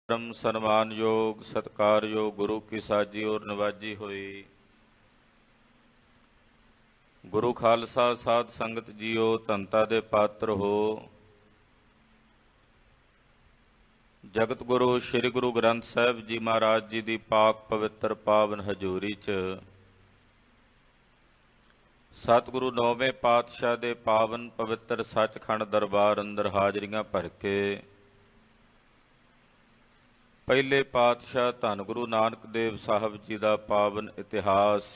परम सन्मान योग सत्कार योग गुरु की साजी और नवाजी हुई। गुरु खालसा साध संगत जीओ धनता दे पात्र हो। जगत गुरु श्री गुरु ग्रंथ साहिब जी महाराज जी की पाक पवित्र पावन हजूरी च सतगुरु नौवें पातशाह दे पावन पवित्र सचखंड दरबार अंदर हाजरियां भर के पहले पातशाह धन गुरु नानक देव साहब जी का पावन इतिहास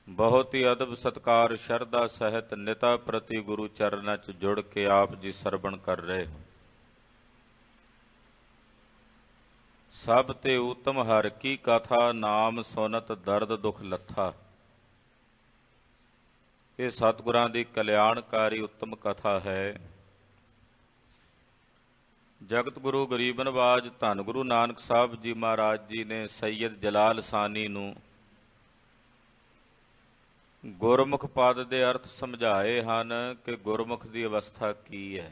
बहुत ही अदब सत्कार शरदा सहित निता प्रति गुरु चरणों च जुड़ के आप जी सरवण कर रहे हो। सब ते उत्तम हर की कथा नाम सुनत दर्द दुख लथा। ये सतगुरां दी कल्याणकारी उत्तम कथा है। जगत गुरु गरीब नवाज धन गुरु नानक साहब जी महाराज जी ने सैयद जलाल सानी नूं गुरमुख पद के अर्थ समझाए हैं कि गुरमुख की अवस्था की है।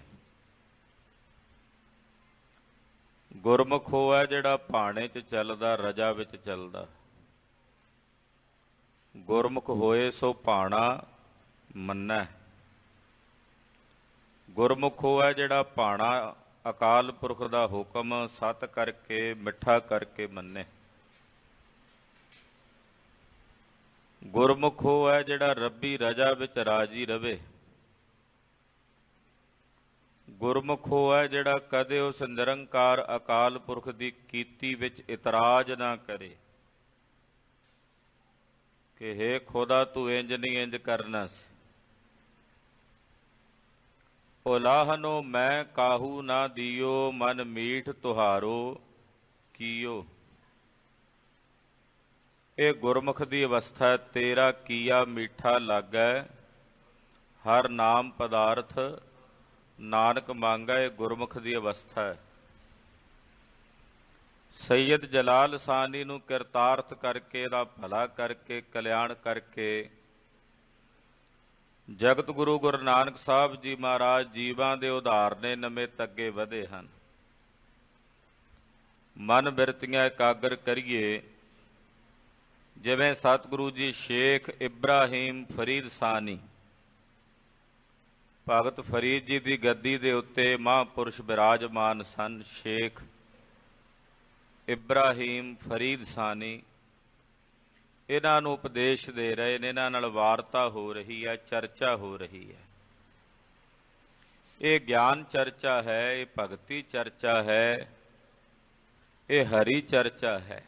गुरमुख वो है जिहड़ा भाणे च चलदा रजा विच चलदा। गुरमुख होए सो भाणा मन्नै। गुरमुख वो है जिहड़ा भाणा अकाल पुरख का हुक्म सत करके मिठा करके मन्ने। गुरमुख वो है जिहड़ा रब्बी रजा विच राजी रवे। गुरमुख वो है जिहड़ा कदे उस निरंकार अकाल पुरख की कीती विच इतराज ना करे कि हे खुदा तू इंज नहीं इंज करना सी। उलाहनो मैं काहू ना दियो मन मीठ तुहारो कियो। ये गुरमुख की अवस्था तेरा किया मीठा लागै हर नाम पदार्थ नानक मांगा। ये गुरमुख की अवस्था है। सैयद जलाल सानी नूं किरतार्थ करके दा भला करके कल्याण करके जगत गुरु गुरु नानक साहब जी महाराज जीवां दे उधारने नमित अगे वधे हन। मन बिरतियां एकागर करिए जिवें सतगुरु जी शेख इब्राहिम फरीद सानी भगत फरीद जी की गद्दी दे उत्ते महापुरुष विराजमान सन। शेख इब्राहिम फरीद सानी इन्हां नूं उपदेश दे रहे ने, इन्हां नाल वार्ता हो रही है, चर्चा हो रही है। ये ज्ञान चर्चा है, ये भगती चर्चा है, ये हरी चर्चा है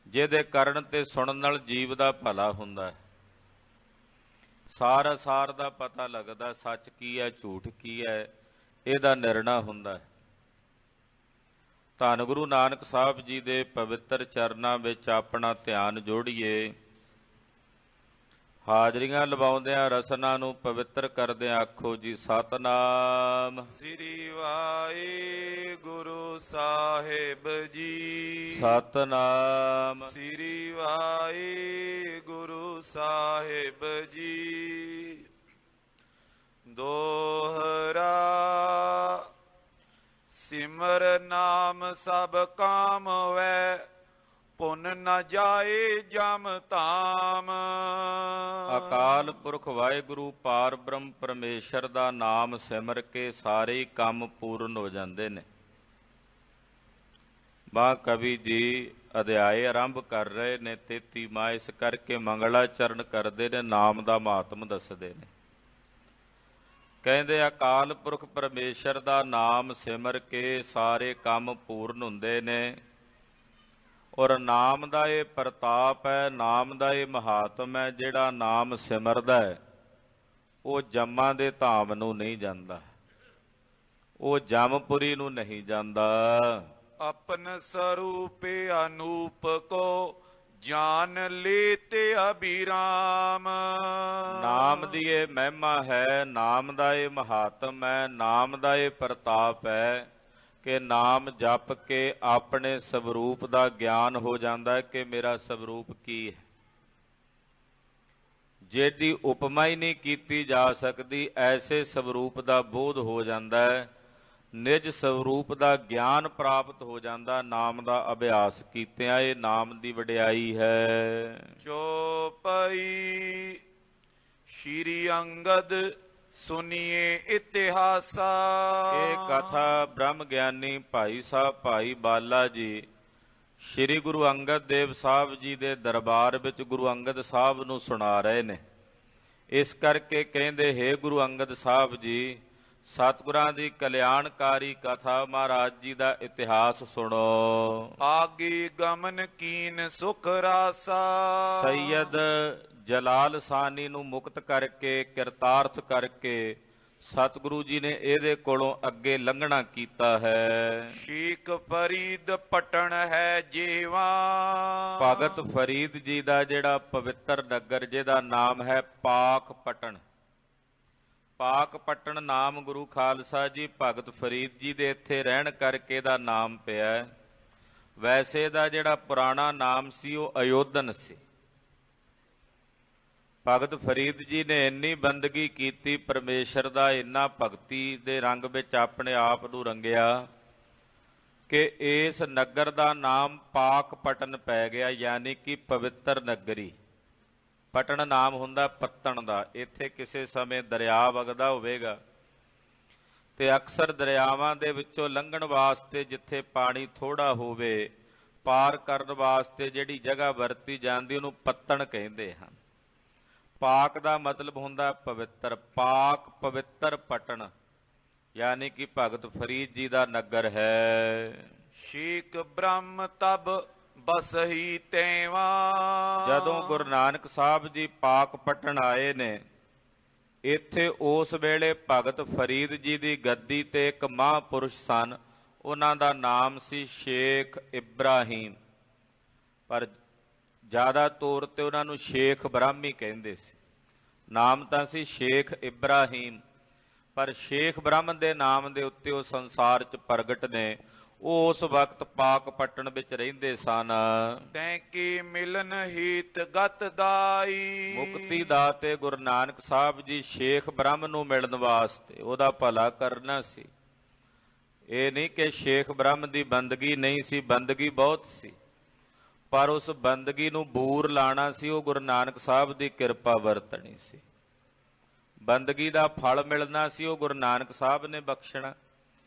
जिहदे कारण ते सुनन नाल जीव दा भला हुंदा है। सार असार दा पता लगदा, सच की है झूठ की है इहदा निर्णय हुंदा है। धन गुरु नानक साहब जी दे पवित्र चरनां विच अपना ध्यान जोड़िए। हाजरियां लवाउंदियां रसना नूं पवित्र करदिआं आखो जी सतनाम श्री वाहिगुरु साहिब जी। सतनाम श्री वाहिगुरु साहिब जी। दोहरा सिमर नाम सब काम वै पुन न जाए जम धाम। अकाल पुरख वाहिगुरु पार ब्रह्म परमेश्वर दा नाम सिमर के सारे ही काम पूर्ण हो जाते ने। मां कवि जी अध्याय आरंभ कर रहे ने 33वां, इस करके मंगलाचरण करते ने, नाम का महात्म दसते ने। कहते अकाल पुरख परमेश्वर का नाम सिमर के सारे काम पूर्ण हुंदे ने। और नाम का ये प्रताप है, नाम का ये महात्म है। जिहड़ा नाम सिमरदा है वो जम्मां दे धाम नूं नहीं जांदा, वो जमपुरी नूं नहीं जांदा। अपन स्वरूप अनूप को जान लेते अभिराम। नाम दी ये महिमा है, नाम का ये महात्म है, नाम का ये प्रताप है कि नाम जप के अपने स्वरूप का ज्ञान हो जाता है कि मेरा स्वरूप की है। जिहदी उपमा ही नहीं की जा सकती, ऐसे स्वरूप का बोध हो जाता है ਨਿਜ ਸਰੂਪ ਦਾ ਗਿਆਨ ਪ੍ਰਾਪਤ ਹੋ ਜਾਂਦਾ ਨਾਮ ਦਾ ਅਭਿਆਸ ਕੀਤਿਆਂ। ਇਹ ਨਾਮ ਦੀ ਵਡਿਆਈ ਹੈ। ਚੌਪਈ। ਸ਼੍ਰੀ ਅੰਗਦ ਸੁਨੀਏ ਇਤਿਹਾਸਾ। ਇਹ ਕਥਾ ਬ੍ਰਹਮ ਗਿਆਨੀ ਭਾਈ ਸਾਹਿਬ ਭਾਈ ਬਾਲਾ ਜੀ ਸ਼੍ਰੀ ਗੁਰੂ ਅੰਗਦ ਦੇਵ ਸਾਹਿਬ ਜੀ ਦੇ ਦਰਬਾਰ ਵਿੱਚ ਗੁਰੂ ਅੰਗਦ ਸਾਹਿਬ ਨੂੰ ਸੁਣਾ ਰਹੇ ਨੇ। ਇਸ ਕਰਕੇ ਕਹਿੰਦੇ, ਹੇ ਗੁਰੂ ਅੰਗਦ ਸਾਹਿਬ ਜੀ, ਸਤਿਗੁਰਾਂ ਦੀ ਕਲਿਆਣਕਾਰੀ ਕਥਾ ਮਹਾਰਾਜ ਜੀ ਦਾ ਇਤਿਹਾਸ ਸੁਣੋ। ਆਗੇ ਗਮਨ ਕੀਨ ਸੁਖ ਰਾਸਾ। ਸੈਯਦ ਜਲਾਲ ਸਾਨੀ ਨੂੰ ਮੁਕਤ ਕਰਕੇ ਕਿਰਤਾਰਥ ਕਰਕੇ ਸਤਿਗੁਰੂ ਜੀ ਨੇ ਇਹਦੇ ਕੋਲੋਂ ਅੱਗੇ ਲੰਘਣਾ ਕੀਤਾ ਹੈ। ਸ਼ੇਖ ਫਰੀਦ ਪਟਣ ਹੈ ਜੀਵਾ। ਭਗਤ ਫਰੀਦ ਜੀ ਦਾ ਜਿਹੜਾ ਪਵਿੱਤਰ ਨਗਰ ਜਿਹਦਾ ਨਾਮ ਹੈ ਪਾਕ ਪਟਣ। ਪਾਕ ਪਟਣ ਨਾਮ ਗੁਰੂ ਖਾਲਸਾ ਜੀ ਭਗਤ ਫਰੀਦ ਜੀ ਦੇ ਇੱਥੇ ਰਹਿਣ ਕਰਕੇ ਦਾ ਨਾਮ ਪਿਆ। ਵੈਸੇ ਦਾ ਜਿਹੜਾ ਪੁਰਾਣਾ ਨਾਮ ਸੀ ਉਹ ਅਯੋਧਨ ਸੀ। ਭਗਤ ਫਰੀਦ ਜੀ ਨੇ ਇੰਨੀ ਬੰਦਗੀ ਕੀਤੀ ਪਰਮੇਸ਼ਰ ਦਾ, ਇੰਨਾ ਭਗਤੀ ਦੇ ਰੰਗ ਵਿੱਚ ਆਪਣੇ ਆਪ ਨੂੰ ਰੰਗਿਆ ਕਿ ਇਸ ਨਗਰ ਦਾ ਨਾਮ ਪਾਕ ਪਟਨ ਪੈ ਗਿਆ, ਯਾਨੀ ਕਿ ਪਵਿੱਤਰ ਨਗਰੀ। ਪਟਨ ਨਾਮ ਹੁੰਦਾ ਪੱਤਣ ਦਾ। ਇੱਥੇ ਕਿਸੇ ਸਮੇਂ ਦਰਿਆ ਵਗਦਾ ਹੋਵੇਗਾ ਤੇ ਅਕਸਰ ਦਰਿਆਵਾਂ ਦੇ ਵਿੱਚੋਂ ਲੰਘਣ ਵਾਸਤੇ ਜਿੱਥੇ ਪਾਣੀ ਥੋੜਾ ਹੋਵੇ, ਪਾਰ ਕਰਨ ਵਾਸਤੇ ਜਿਹੜੀ ਜਗ੍ਹਾ ਵਰਤੀ ਜਾਂਦੀ ਉਹਨੂੰ ਪੱਤਣ ਕਹਿੰਦੇ ਹਨ। ਪਾਕ ਦਾ ਮਤਲਬ ਹੁੰਦਾ ਪਵਿੱਤਰ। ਪਾਕ ਪਵਿੱਤਰ ਪਟਨ, ਯਾਨੀ ਕਿ ਭਗਤ ਫਰੀਦ ਜੀ ਦਾ ਨਗਰ ਹੈ। ਸ਼ੇਖ ਬ੍ਰਹਮ ਤਬ ਬਸਹੀ ਤੇਵਾ। ਜਦੋਂ ਗੁਰੂ ਨਾਨਕ ਸਾਹਿਬ ਜੀ ਪਾਕ ਪਟਨ ਆਏ ਨੇ, ਇੱਥੇ ਉਸ ਵੇਲੇ ਭਗਤ ਫਰੀਦ ਜੀ ਦੀ ਗੱਦੀ ਤੇ ਇੱਕ ਮਹਾਂਪੁਰਸ਼ ਸਨ। ਉਹਨਾਂ ਦਾ ਨਾਮ ਸੀ ਸ਼ੇਖ ਇਬਰਾਹੀਮ, ਪਰ ਜ਼ਿਆਦਾ ਤੌਰ ਤੇ ਉਹਨਾਂ ਨੂੰ ਸ਼ੇਖ ਬ੍ਰਹਮੀ ਕਹਿੰਦੇ ਸੀ। ਨਾਮ ਤਾਂ ਸੀ ਸ਼ੇਖ ਇਬਰਾਹੀਮ, ਪਰ ਸ਼ੇਖ ਬ੍ਰਹਮ ਦੇ ਨਾਮ ਦੇ ਉੱਤੇ ਉਹ ਸੰਸਾਰ 'ਚ ਪ੍ਰਗਟ ਨੇ। ਉਹ ਉਸ ਵਕਤ ਪਾਕ ਪਟਣ ਵਿੱਚ ਰਹਿੰਦੇ ਸਨ। ਤੈਂ ਕੀ ਮਿਲਨ ਹੀਤ ਗਤ ਦਾਈ। ਮੁਕਤੀ ਦਾਤੇ ਗੁਰੂ ਨਾਨਕ ਸਾਹਿਬ ਜੀ ਸ਼ੇਖ ਬ੍ਰਹਮ ਨੂੰ ਮਿਲਣ ਵਾਸਤੇ ਉਹਦਾ ਭਲਾ ਕਰਨਾ ਸੀ। ਇਹ ਨਹੀਂ ਕਿ ਸ਼ੇਖ ਬ੍ਰਹਮ ਦੀ ਬੰਦਗੀ ਨਹੀਂ ਸੀ, ਬੰਦਗੀ ਬਹੁਤ ਸੀ, ਪਰ ਉਸ ਬੰਦਗੀ ਨੂੰ ਬੂਰ ਲਾਣਾ ਸੀ। ਉਹ ਗੁਰੂ ਨਾਨਕ ਸਾਹਿਬ ਦੀ ਕਿਰਪਾ ਵਰਤਣੀ ਸੀ। ਬੰਦਗੀ ਦਾ ਫਲ ਮਿਲਣਾ ਸੀ, ਉਹ ਗੁਰੂ ਨਾਨਕ ਸਾਹਿਬ ਨੇ ਬਖਸ਼ਣਾ।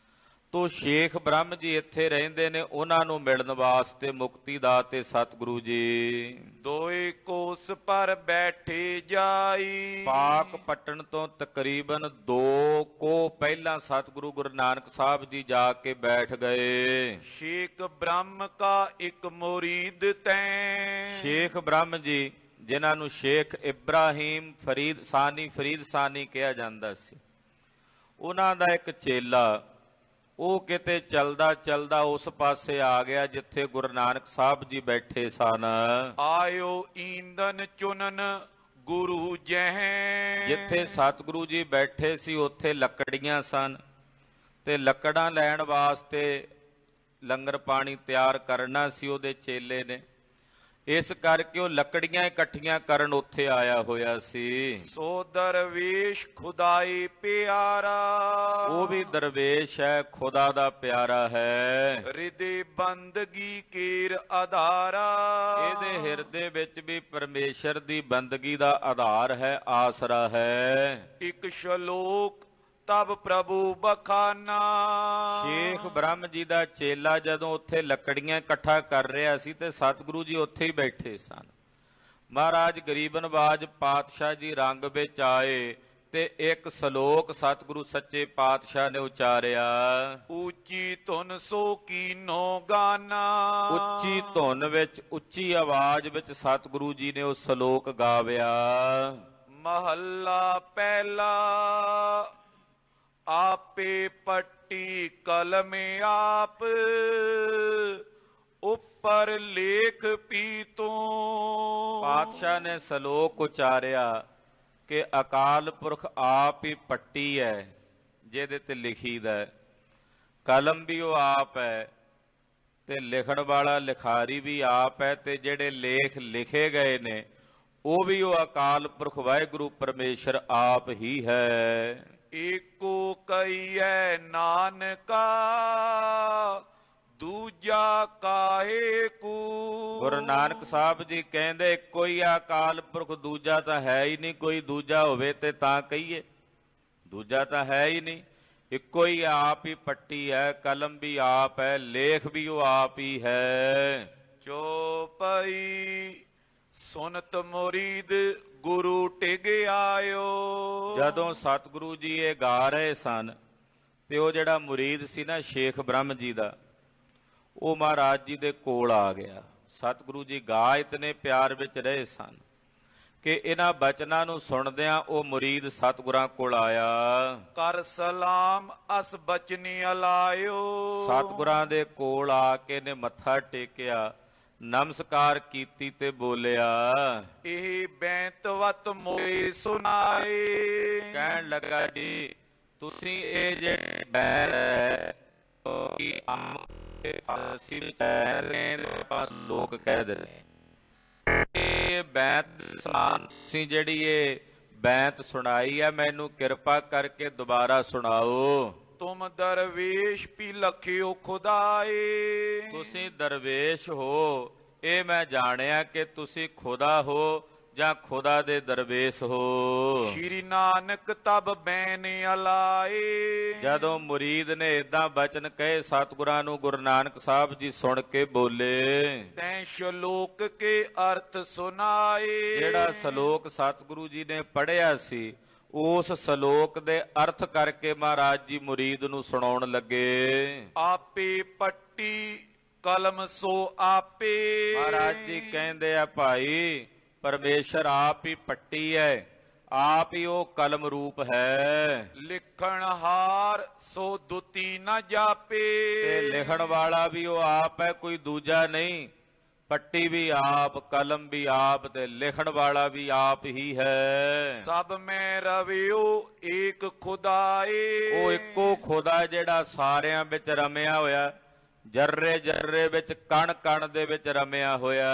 ਤੋ ਸ਼ੇਖ ਬ੍ਰਹਮ ਜੀ ਇੱਥੇ ਰਹਿੰਦੇ ਨੇ, ਉਹਨਾਂ ਨੂੰ ਮਿਲਣ ਵਾਸਤੇ ਮੁਕਤੀ ਦਾਤੇ ਸਤਿਗੁਰੂ ਜੀ ਦੋਏ ਕੋਸ ਪਰ ਬੈਠੇ ਜਾਈ। ਪਾਕ ਪਟਣ ਤੋਂ ਤਕਰੀਬਨ 2 ਕੋਹ ਪਹਿਲਾਂ ਸਤਿਗੁਰੂ ਗੁਰੂ ਨਾਨਕ ਸਾਹਿਬ ਜੀ ਜਾ ਕੇ ਬੈਠ ਗਏ। ਸ਼ੇਖ ਬ੍ਰਹਮ ਕਾ ਇੱਕ ਮੁਰੀਦ ਤੈਂ। ਸ਼ੇਖ ਬ੍ਰਹਮ ਜੀ, ਜਿਨ੍ਹਾਂ ਨੂੰ ਸ਼ੇਖ ਇਬਰਾਹੀਮ ਫਰੀਦ ਸਾਨੀ ਕਿਹਾ ਜਾਂਦਾ ਸੀ, ਉਹਨਾਂ ਦਾ ਇੱਕ ਚੇਲਾ, ਉਹ ਕਿਤੇ ਚਲਦਾ ਚਲਦਾ ਉਸ ਪਾਸੇ ਆ ਗਿਆ ਜਿੱਥੇ ਗੁਰੂ ਨਾਨਕ ਸਾਹਿਬ ਜੀ ਬੈਠੇ ਸਨ। ਆਇਓ ਈਂਦਨ ਚੁਨਨ ਗੁਰੂ ਜਹ। ਜਿੱਥੇ ਸਤਿਗੁਰੂ ਜੀ ਬੈਠੇ ਸੀ ਉੱਥੇ ਲੱਕੜੀਆਂ ਸਨ ਤੇ ਲੱਕੜਾਂ ਲੈਣ ਵਾਸਤੇ ਲੰਗਰ ਪਾਣੀ ਤਿਆਰ ਕਰਨਾ ਸੀ ਉਹਦੇ ਚੇਲੇ ਨੇ। ਇਸ ਕਰਕੇ ਉਹ ਲੱਕੜੀਆਂ ਇਕੱਠੀਆਂ ਕਰਨ ਉੱਥੇ ਆਇਆ ਹੋਇਆ ਸੀ। ਸੋ ਦਰਵੇਸ਼ ਖੁਦਾਈ ਪਿਆਰਾ। ਉਹ ਵੀ ਦਰਵੇਸ਼ ਹੈ, ਖੁਦਾ ਦਾ ਪਿਆਰਾ ਹੈ। ਹਿਰਦੇ ਬੰਦਗੀ ਕੀਰ ਆਧਾਰਾ। ਇਹਦੇ ਹਿਰਦੇ ਵਿੱਚ ਵੀ ਪਰਮੇਸ਼ਰ ਦੀ ਬੰਦਗੀ ਦਾ ਆਧਾਰ ਹੈ, ਆਸਰਾ ਹੈ। ਇੱਕ ਸ਼ਲੋਕ ਤਬ ਪ੍ਰਭੂ ਬਖਾਨਾ। ਸ਼ੇਖ ਬ੍ਰਹਮ ਜੀ ਦਾ ਚੇਲਾ ਜਦੋਂ ਉੱਥੇ ਲੱਕੜੀਆਂ ਇਕੱਠਾ ਕਰ ਰਿਹਾ ਸੀ ਤੇ ਸਤਿਗੁਰੂ ਜੀ ਉੱਥੇ ਹੀ ਬੈਠੇ ਸਨ। ਮਹਾਰਾਜ ਗਰੀਬ ਨਵਾਜ ਪਾਤਸ਼ਾਹ ਜੀ ਰੰਗ ਵਿੱਚ ਆਏ ਤੇ ਇੱਕ ਸ਼ਲੋਕ ਸਤਿਗੁਰੂ ਸੱਚੇ ਪਾਤਸ਼ਾਹ ਨੇ ਉਚਾਰਿਆ। ਉੱਚੀ ਧੁਨ ਸੋ ਕੀਨੋ ਗਾਨਾ। ਉੱਚੀ ਧੁਨ ਵਿੱਚ ਉੱਚੀ ਆਵਾਜ਼ ਵਿੱਚ ਸਤਿਗੁਰੂ ਜੀ ਨੇ ਉਹ ਸ਼ਲੋਕ ਗਾਵਿਆ। ਮਹੱਲਾ ਪਹਿਲਾ। ਆਪੇ ਪੱਟੀ ਕਲਮ ਆਪ, ਉੱਪਰ ਲੇਖ ਪੀਤੋਂ। ਪਾਤਸ਼ਾਹ ਨੇ ਸ਼ਲੋਕ ਉਚਾਰਿਆ ਕਿ ਅਕਾਲ ਪੁਰਖ ਆਪ ਹੀ ਪੱਟੀ ਹੈ ਜਿਹਦੇ ਤੇ ਲਿਖੀਦਾ, ਕਲਮ ਵੀ ਉਹ ਆਪ ਹੈ ਤੇ ਲਿਖਣ ਵਾਲਾ ਲਿਖਾਰੀ ਵੀ ਆਪ ਹੈ, ਤੇ ਜਿਹੜੇ ਲੇਖ ਲਿਖੇ ਗਏ ਨੇ ਉਹ ਵੀ ਉਹ ਅਕਾਲ ਪੁਰਖ ਵਾਹਿਗੁਰੂ ਪਰਮੇਸ਼ਰ ਆਪ ਹੀ ਹੈ। ਏਕੋ ਕਈਐ ਨਾਨਕਾ ਦੂਜਾ ਕਾਹੇ ਕੂ। ਗੁਰੂ ਨਾਨਕ ਸਾਹਿਬ ਜੀ ਕਹਿੰਦੇ ਕੋਈ ਅਕਾਲ ਪੁਰਖ, ਦੂਜਾ ਤਾਂ ਹੈ ਹੀ ਨਹੀਂ। ਕੋਈ ਦੂਜਾ ਹੋਵੇ ਤੇ ਤਾਂ ਕਹੀਏ, ਦੂਜਾ ਤਾਂ ਹੈ ਹੀ ਨਹੀਂ। ਇੱਕੋ ਹੀ ਆਪ ਹੀ ਪੱਟੀ ਹੈ, ਕਲਮ ਵੀ ਆਪ ਹੈ, ਲੇਖ ਵੀ ਉਹ ਆਪ ਹੀ ਹੈ। ਚੌਪਈ ਸੁਨਤ ਮੁਰੀਦ ਗੁਰੂ ਟਿਗ ਆਇਓ। ਜਦੋਂ ਸਤਿਗੁਰੂ ਜੀ ਇਹ ਗਾ ਰਹੇ ਸਨ ਤੇ ਉਹ ਜਿਹੜਾ ਮੁਰੀਦ ਸੀ ਨਾ ਸ਼ੇਖ ਬ੍ਰਹਮ ਜੀ ਦਾ, ਉਹ ਮਹਾਰਾਜ ਜੀ ਦੇ ਕੋਲ ਆ ਗਿਆ। ਸਤਿਗੁਰੂ ਜੀ ਗਾ ਇਤਨੇ ਪਿਆਰ ਵਿੱਚ ਰਹੇ ਸਨ ਕਿ ਇਹਨਾਂ ਬਚਨਾਂ ਨੂੰ ਸੁਣਦਿਆਂ ਉਹ ਮੁਰੀਦ ਸਤਿਗੁਰਾਂ ਕੋਲ ਆਇਆ। ਕਰ ਸਲਾਮ ਅਸ ਬਚਨੀ ਅਲਾਇਓ। ਸਤਿਗੁਰਾਂ ਦੇ ਕੋਲ ਆ ਕੇ ਨੇ ਮੱਥਾ ਟੇਕਿਆ, ਨਮਸਕਾਰ ਕੀਤੀ ਤੇ ਬੋਲਿਆ, ਇਹ ਬੈਂਤਵਤ ਮੋਏ ਸੁਨਾਏ। ਕਹਿਣ ਲੱਗਾ ਜੀ ਤੁਸੀਂ ਇਹ ਜਿਹੜੇ ਬੈਰ ਹੈ ਕਿ ਅਸੀਂ ਪਾਸ ਲੋਕ ਕਹਿ ਦਿੰਦੇ ਇਹ ਬੈਂਤ ਸਮਾਨ ਸੀ, ਜਿਹੜੀ ਇਹ ਬੈਂਤ ਸੁਣਾਈ ਹੈ ਮੈਨੂੰ ਕਿਰਪਾ ਕਰਕੇ ਦੁਬਾਰਾ ਸੁਣਾਓ। ਤੁਮ ਦਰਵੇਸ਼ ਪੀ ਲਖਿਓ ਖੁਦਾਏ। ਤੁਸੀਂ ਦਰਵੇਸ਼ ਹੋ, ਇਹ ਮੈਂ ਜਾਣਿਆ ਕਿ ਤੁਸੀਂ ਖੁਦਾ ਹੋ ਜਾਂ ਖੁਦਾ ਦੇ ਦਰਵੇਸ਼ ਹੋ। ਸ਼੍ਰੀ ਨਾਨਕ ਤਬ ਬੈਨ ਅਲਾਏ। ਜਦੋਂ ਮੁਰੀਦ ਨੇ ਏਦਾਂ ਬਚਨ ਕਹੇ ਸਤਿਗੁਰਾਂ ਨੂੰ, ਗੁਰੂ ਨਾਨਕ ਸਾਹਿਬ ਜੀ ਸੁਣ ਕੇ ਬੋਲੇ, ਤੈਂ ਸ਼ਲੋਕ ਕੇ ਅਰਥ ਸੁਨਾਏ। ਜਿਹੜਾ ਸ਼ਲੋਕ ਸਤਿਗੁਰੂ ਜੀ ਨੇ ਪੜ੍ਹਿਆ ਸੀ ਉਸ ਸ਼ਲੋਕ ਦੇ ਅਰਥ ਕਰਕੇ ਮਹਾਰਾਜ ਜੀ ਮੁਰੀਦ ਨੂੰ ਸੁਣਾਉਣ ਲੱਗੇ। ਆਪੇ ਪੱਟੀ ਕਲਮ ਸੋ ਆਪੇ। ਮਹਾਰਾਜ ਜੀ ਕਹਿੰਦੇ ਆ ਭਾਈ ਪਰਮੇਸ਼ਰ ਆਪ ਹੀ ਪੱਟੀ ਹੈ, ਆਪ ਹੀ ਉਹ ਕਲਮ ਰੂਪ ਹੈ। ਲਿਖਣ ਹਾਰ ਸੋ ਦੁਤੀ ਨਾ ਜਾਪੇ। ਤੇ ਲਿਖਣ ਵਾਲਾ ਵੀ ਉਹ ਆਪ ਹੈ, ਕੋਈ ਦੂਜਾ ਨਹੀਂ। ਪੱਟੀ ਵੀ ਆਪ, ਕਲਮ ਵੀ ਆਪ ਤੇ ਲਿਖਣ ਵਾਲਾ ਵੀ ਆਪ ਹੀ ਹੈ। ਸਭ ਮੈਂ ਰਵਿਓ ਏਕ ਖੁਦਾਏ। ਉਹ ਇੱਕੋ ਖੁਦਾ ਜਿਹੜਾ ਸਾਰਿਆਂ ਵਿੱਚ ਰਮਿਆ ਹੋਇਆ, ਜਰਰੇ ਜਰਰੇ ਵਿੱਚ, ਕਣ ਕਣ ਦੇ ਵਿੱਚ ਰਮਿਆ ਹੋਇਆ।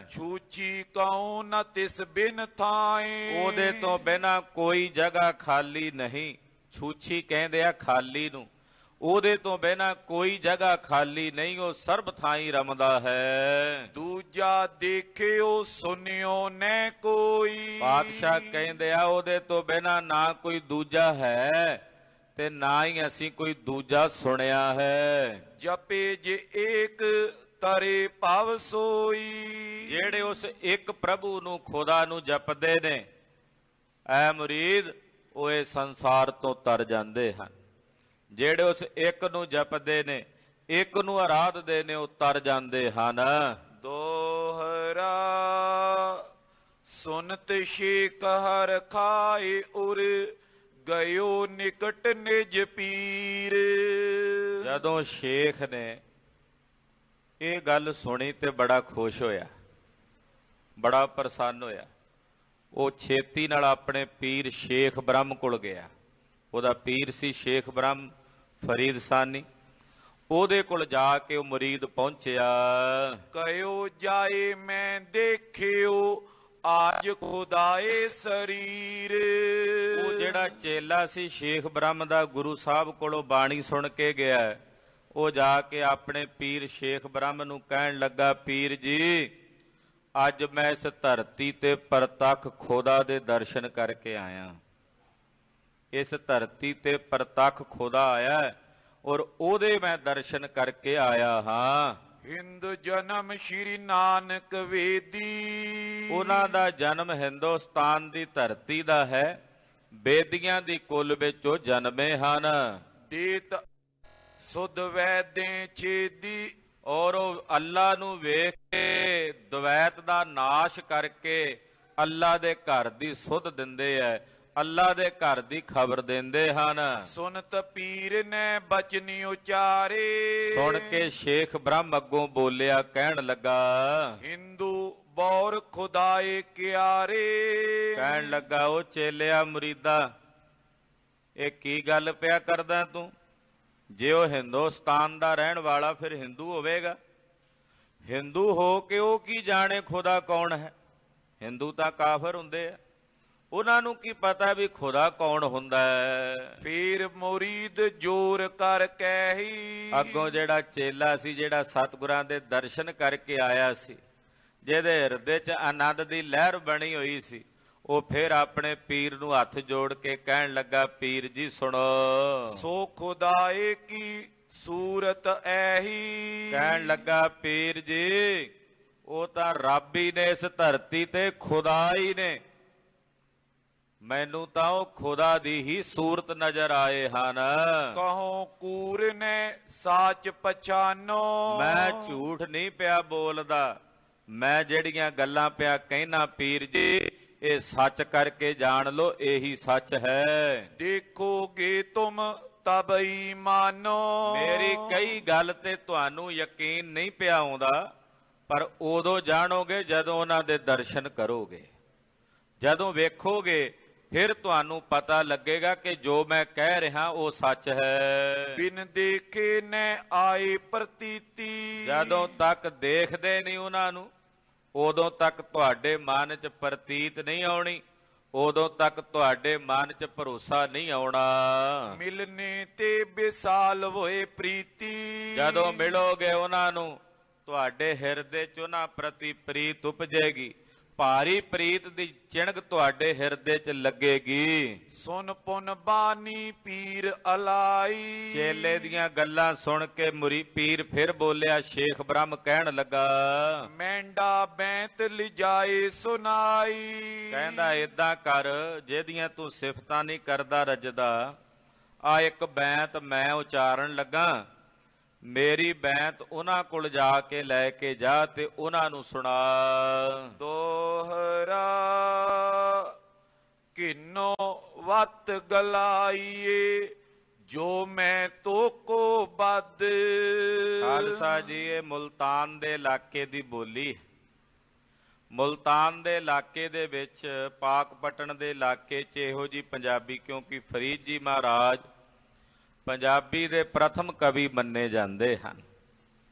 ਛੂਚੀ ਕਉ ਨ ਤਿਸ ਬਿਨ ਥਾਏ। ਉਹਦੇ ਤੋਂ ਬਿਨਾਂ ਕੋਈ ਜਗ੍ਹਾ ਖਾਲੀ ਨਹੀਂ। ਛੂਛੀ ਕਹਿੰਦੇ ਆ ਖਾਲੀ ਨੂੰ। ਉਹਦੇ ਤੋਂ ਬਿਨਾਂ ਕੋਈ ਜਗ੍ਹਾ ਖਾਲੀ ਨਹੀਂ, ਉਹ ਸਰਬ ਥਾਈਂ ਰਮਦਾ ਹੈ। ਦੂਜਾ ਦੇਖਿਓ ਸੁਨਿਓ ਨੈ ਕੋਈ। ਪਾਤਸ਼ਾਹ ਕਹਿੰਦੇ ਆ ਉਹਦੇ ਤੋਂ ਬਿਨਾਂ ਨਾ ਕੋਈ ਦੂਜਾ ਹੈ ਤੇ ਨਾ ਹੀ ਅਸੀਂ ਕੋਈ ਦੂਜਾ ਸੁਣਿਆ ਹੈ। ਜਪੇ ਜੇ ਏਕ ਤਰੇ ਭਵ ਸੋਈ। ਜਿਹੜੇ ਉਸ ਇੱਕ ਪ੍ਰਭੂ ਨੂੰ, ਖੁਦਾ ਨੂੰ ਜਪਦੇ ਨੇ ਐ ਮੁਰੀਦ, ਉਹ ਇਹ ਸੰਸਾਰ ਤੋਂ ਤਰ ਜਾਂਦੇ ਹਨ। ਜਿਹੜੇ ਉਸ ਇੱਕ ਨੂੰ ਜਪਦੇ ਨੇ, ਇੱਕ ਨੂੰ ਆਰਾਧਦੇ ਨੇ, ਉਹ ਤਰ ਜਾਂਦੇ ਹਨ। ਦੋਹਰਾ ਸੁਨਤ ਸ਼ੇਖ ਹਰ ਖਾਏ ਉਰ ਗਇਓ ਨਿਕਟ ਨਿਜ ਪੀਰ। ਜਦੋਂ ਸ਼ੇਖ ਨੇ ਇਹ ਗੱਲ ਸੁਣੀ ਤੇ ਬੜਾ ਖੁਸ਼ ਹੋਇਆ, ਬੜਾ ਪ੍ਰਸੰਨ ਹੋਇਆ। ਉਹ ਛੇਤੀ ਨਾਲ ਆਪਣੇ ਪੀਰ ਸ਼ੇਖ ਬ੍ਰਹਮ ਕੋਲ ਗਿਆ। ਉਹਦਾ ਪੀਰ ਸੀ ਸ਼ੇਖ ਬ੍ਰਹਮ ਫਰੀਦ ਸਾਨੀ। ਉਹਦੇ ਕੋਲ ਜਾ ਕੇ ਉਹ ਮੁਰੀਦ ਪਹੁੰਚਿਆ। ਕਹਿਓ ਜਾਏ ਮੈਂ ਦੇਖਿਓ ਆਜ ਖੁਦਾਏ ਸਰੀਰ। ਉਹ ਜਿਹੜਾ ਚੇਲਾ ਸੀ ਸ਼ੇਖ ਬ੍ਰਹਮ ਦਾ, ਗੁਰੂ ਸਾਹਿਬ ਕੋਲੋਂ ਬਾਣੀ ਸੁਣ ਕੇ ਗਿਆ, ਉਹ ਜਾ ਕੇ ਆਪਣੇ ਪੀਰ ਸ਼ੇਖ ਬ੍ਰਹਮ ਨੂੰ ਕਹਿਣ ਲੱਗਾ, ਪੀਰ ਜੀ ਅੱਜ ਮੈਂ ਇਸ ਧਰਤੀ ਤੇ ਪ੍ਰਤੱਖ ਖੁਦਾ ਦੇ ਦਰਸ਼ਨ ਕਰਕੇ ਆਇਆ। ਇਸ ਧਰਤੀ ਤੇ ਪ੍ਰਤੱਖ ਖੁਦਾ ਆਇਆ ਔਰ ਉਹਦੇ ਮੈਂ ਦਰਸ਼ਨ ਕਰਕੇ ਆਇਆ ਹਾਂ। ਹਿੰਦ ਜਨਮ ਸ਼੍ਰੀ ਨਾਨਕ ਵੇਦੀ। ਉਹਨਾਂ ਦਾ ਜਨਮ ਹਿੰਦੁਸਤਾਨ ਦੀ ਧਰਤੀ ਦਾ ਹੈ। ਬੇਦੀਆਂ ਦੀ ਕੁਲ ਵਿੱਚ ਉਹ ਜਨਮੇ ਹਨ। ਦੇਤ ਸੁਧ ਵੈਦੇ ਛੇਦੀ। ਔਰ ਉਹ ਅੱਲਾ ਨੂੰ ਵੇਖ ਕੇ ਦਵੈਤ ਦਾ ਨਾਸ਼ ਕਰਕੇ ਅੱਲਾ ਦੇ ਘਰ ਦੀ ਸੁਧ ਦਿੰਦੇ ਐ, ਅੱਲਾ ਦੇ ਘਰ ਦੀ ਖਬਰ ਦਿੰਦੇ ਹਨ। ਸੁਨਤ ਪੀਰ ਨੇ ਬਚਨੀ ਉਚਾਰੇ। ਸੁਣ ਕੇ ਸ਼ੇਖ ਬ੍ਰਹਮ ਅੱਗੋਂ ਬੋਲਿਆ, ਕਹਿਣ ਲੱਗਾ, ਹਿੰਦੂ ਬੌਰ ਖੁਦਾਏ ਕਿਆਰੇ। ਕਹਿਣ ਲੱਗਾ, ਉਹ ਚੇਲਿਆ ਮੁਰੀਦਾ ਇਹ ਕੀ ਗੱਲ ਪਿਆ ਕਰਦਾ ਤੂੰ? ਜੇ ਉਹ ਹਿੰਦੁਸਤਾਨ ਦਾ ਰਹਿਣ ਵਾਲਾ ਫਿਰ ਹਿੰਦੂ ਹੋਵੇਗਾ। ਹਿੰਦੂ ਹੋ ਕੇ ਉਹ ਕੀ ਜਾਣੇ ਖੁਦਾ ਕੌਣ ਹੈ? ਹਿੰਦੂ ਤਾਂ ਕਾਫਰ ਹੁੰਦੇ ਆ। ਉਹਨਾਂ ਨੂੰ ਕੀ ਪਤਾ ਵੀ ਖੁਦਾ ਕੌਣ ਹੁੰਦਾ ਹੈ। ਫੇਰ ਮੁਰੀਦ ਜੋਰ ਕਰ ਕਹਿਈ, ਅੱਗੋਂ ਜਿਹੜਾ ਚੇਲਾ ਸੀ, ਜਿਹੜਾ ਸਤਿਗੁਰਾਂ ਦੇ ਦਰਸ਼ਨ ਕਰਕੇ ਆਇਆ ਸੀ, ਜਿਹਦੇ ਹਿਰਦੇ 'ਚ ਆਨੰਦ ਦੀ ਲਹਿਰ ਬਣੀ ਹੋਈ ਸੀ, ਉਹ ਫਿਰ ਆਪਣੇ ਪੀਰ ਨੂੰ ਹੱਥ ਜੋੜ ਕੇ ਕਹਿਣ ਲੱਗਾ, ਪੀਰ ਜੀ ਸੁਣੋ। ਸੋ ਖੁਦਾਏ ਕੀ ਸੂਰਤ ਐਹੀ, ਕਹਿਣ ਲੱਗਾ, ਪੀਰ ਜੀ ਉਹ ਤਾਂ ਰੱਬ ਹੀ ਨੇ ਇਸ ਧਰਤੀ ਤੇ, ਖੁਦਾ ਹੀ ਨੇ। ਮੈਨੂੰ ਤਾਂ ਉਹ ਖੁਦਾ ਦੀ ਹੀ ਸੂਰਤ ਨਜ਼ਰ ਆਏ ਹਨ। ਕਹੋ ਕੂਰ ਨੇ ਸਾਚ ਪਛਾਨੋ, ਮੈਂ ਝੂਠ ਨਹੀਂ ਪਿਆ ਬੋਲਦਾ, ਮੈਂ ਜਿਹੜੀਆਂ ਗੱਲਾਂ ਪਿਆ ਕਹਿਣਾ ਪੀਰ ਜੀ, ਇਹ ਸੱਚ ਕਰਕੇ ਜਾਣ ਲੋ, ਇਹੀ ਸੱਚ ਹੈ। ਦੇਖੋਗੇ ਤੁਮ ਤਬ ਹੀ ਮਾਨੋ, ਮੇਰੀ ਕਈ ਗੱਲ ਤੇ ਤੁਹਾਨੂੰ ਯਕੀਨ ਨਹੀਂ ਪਿਆ ਆਉਂਦਾ, ਪਰ ਉਦੋਂ ਜਾਣੋਗੇ ਜਦੋਂ ਉਹਨਾਂ ਦੇ ਦਰਸ਼ਨ ਕਰੋਗੇ, ਜਦੋਂ ਵੇਖੋਗੇ ਫਿਰ ਤੁਹਾਨੂੰ ਪਤਾ ਲੱਗੇਗਾ ਕਿ ਜੋ ਮੈਂ ਕਹਿ ਰਿਹਾ ਉਹ ਸੱਚ ਹੈ। ਬਿਨ ਦੇਖੇ ਨੇ ਆਏ ਪ੍ਰਤੀਤੀ, ਜਦੋਂ ਤੱਕ ਦੇਖਦੇ ਨਹੀਂ ਉਹਨਾਂ ਨੂੰ, ਉਦੋਂ ਤੱਕ ਤੁਹਾਡੇ ਮਨ 'ਚ ਪ੍ਰਤੀਤ ਨਹੀਂ ਆਉਣੀ, ਉਦੋਂ ਤੱਕ ਤੁਹਾਡੇ ਮਨ 'ਚ ਭਰੋਸਾ ਨਹੀਂ ਆਉਣਾ। ਮਿਲਨੇ ਤੇ ਵਿਸਾਲ ਹੋਏ ਪ੍ਰੀਤੀ, ਜਦੋਂ ਮਿਲੋਗੇ ਉਹਨਾਂ ਨੂੰ, ਤੁਹਾਡੇ ਹਿਰਦੇ 'ਚ ਉਹਨਾਂ ਪ੍ਰਤੀ ਪ੍ਰੀਤ ਉਪਜੇਗੀ, ਭਾਰੀ ਪ੍ਰੀਤ ਦੀ ਚਿਣਗ ਤੁਹਾਡੇ ਹਿਰਦੇ 'ਚ ਲੱਗੇਗੀ। ਸੁਨ ਪੁਨ ਬਾਣੀ ਪੀਰ ਅਲਾਈ, ਚੇਲੇ ਦੀਆਂ ਗੱਲਾਂ ਸੁਣ ਕੇ ਪੀਰ ਫਿਰ ਬੋਲਿਆ, ਸ਼ੇਖ ਬ੍ਰਹਮ ਕਹਿਣ ਲੱਗਾ, ਮੈਂਡਾ ਬੈਂਤ ਲਿਜਾਏ ਸੁਨਾਈ। ਕਹਿੰਦਾ ਏਦਾਂ ਕਰ, ਜਿਹਦੀਆਂ ਤੂੰ ਸਿਫਤਾਂ ਨਹੀਂ ਕਰਦਾ ਰੱਜਦਾ, ਆ ਇੱਕ ਬੈਂਤ ਮੈਂ ਉਚਾਰਨ ਲੱਗਾ, ਮੇਰੀ ਬੈਂਤ ਉਹਨਾਂ ਕੋਲ ਜਾ ਕੇ ਲੈ ਕੇ ਜਾ ਤੇ ਉਹਨਾਂ ਨੂੰ ਸੁਣਾ। ਦੋਹਰਾ ਕਿਨੋ ਵਤ ਗਲਾਈਏ, ਜੋ ਮੈਂ ਤੋ ਕੋ ਬਦ। ਖਾਲਸਾ ਜੀ, ਇਹ ਮੁਲਤਾਨ ਦੇ ਇਲਾਕੇ ਦੀ ਬੋਲੀ। ਮੁਲਤਾਨ ਦੇ ਇਲਾਕੇ ਦੇ ਵਿੱਚ, ਪਾਕਪਟਨ ਦੇ ਇਲਾਕੇ 'ਚ ਇਹੋ ਜੀ ਪੰਜਾਬੀ, ਕਿਉਂਕਿ ਫਰੀਦ ਜੀ ਮਹਾਰਾਜ ਪੰਜਾਬੀ ਦੇ ਪ੍ਰਥਮ ਕਵੀ ਮੰਨੇ ਜਾਂਦੇ ਹਨ।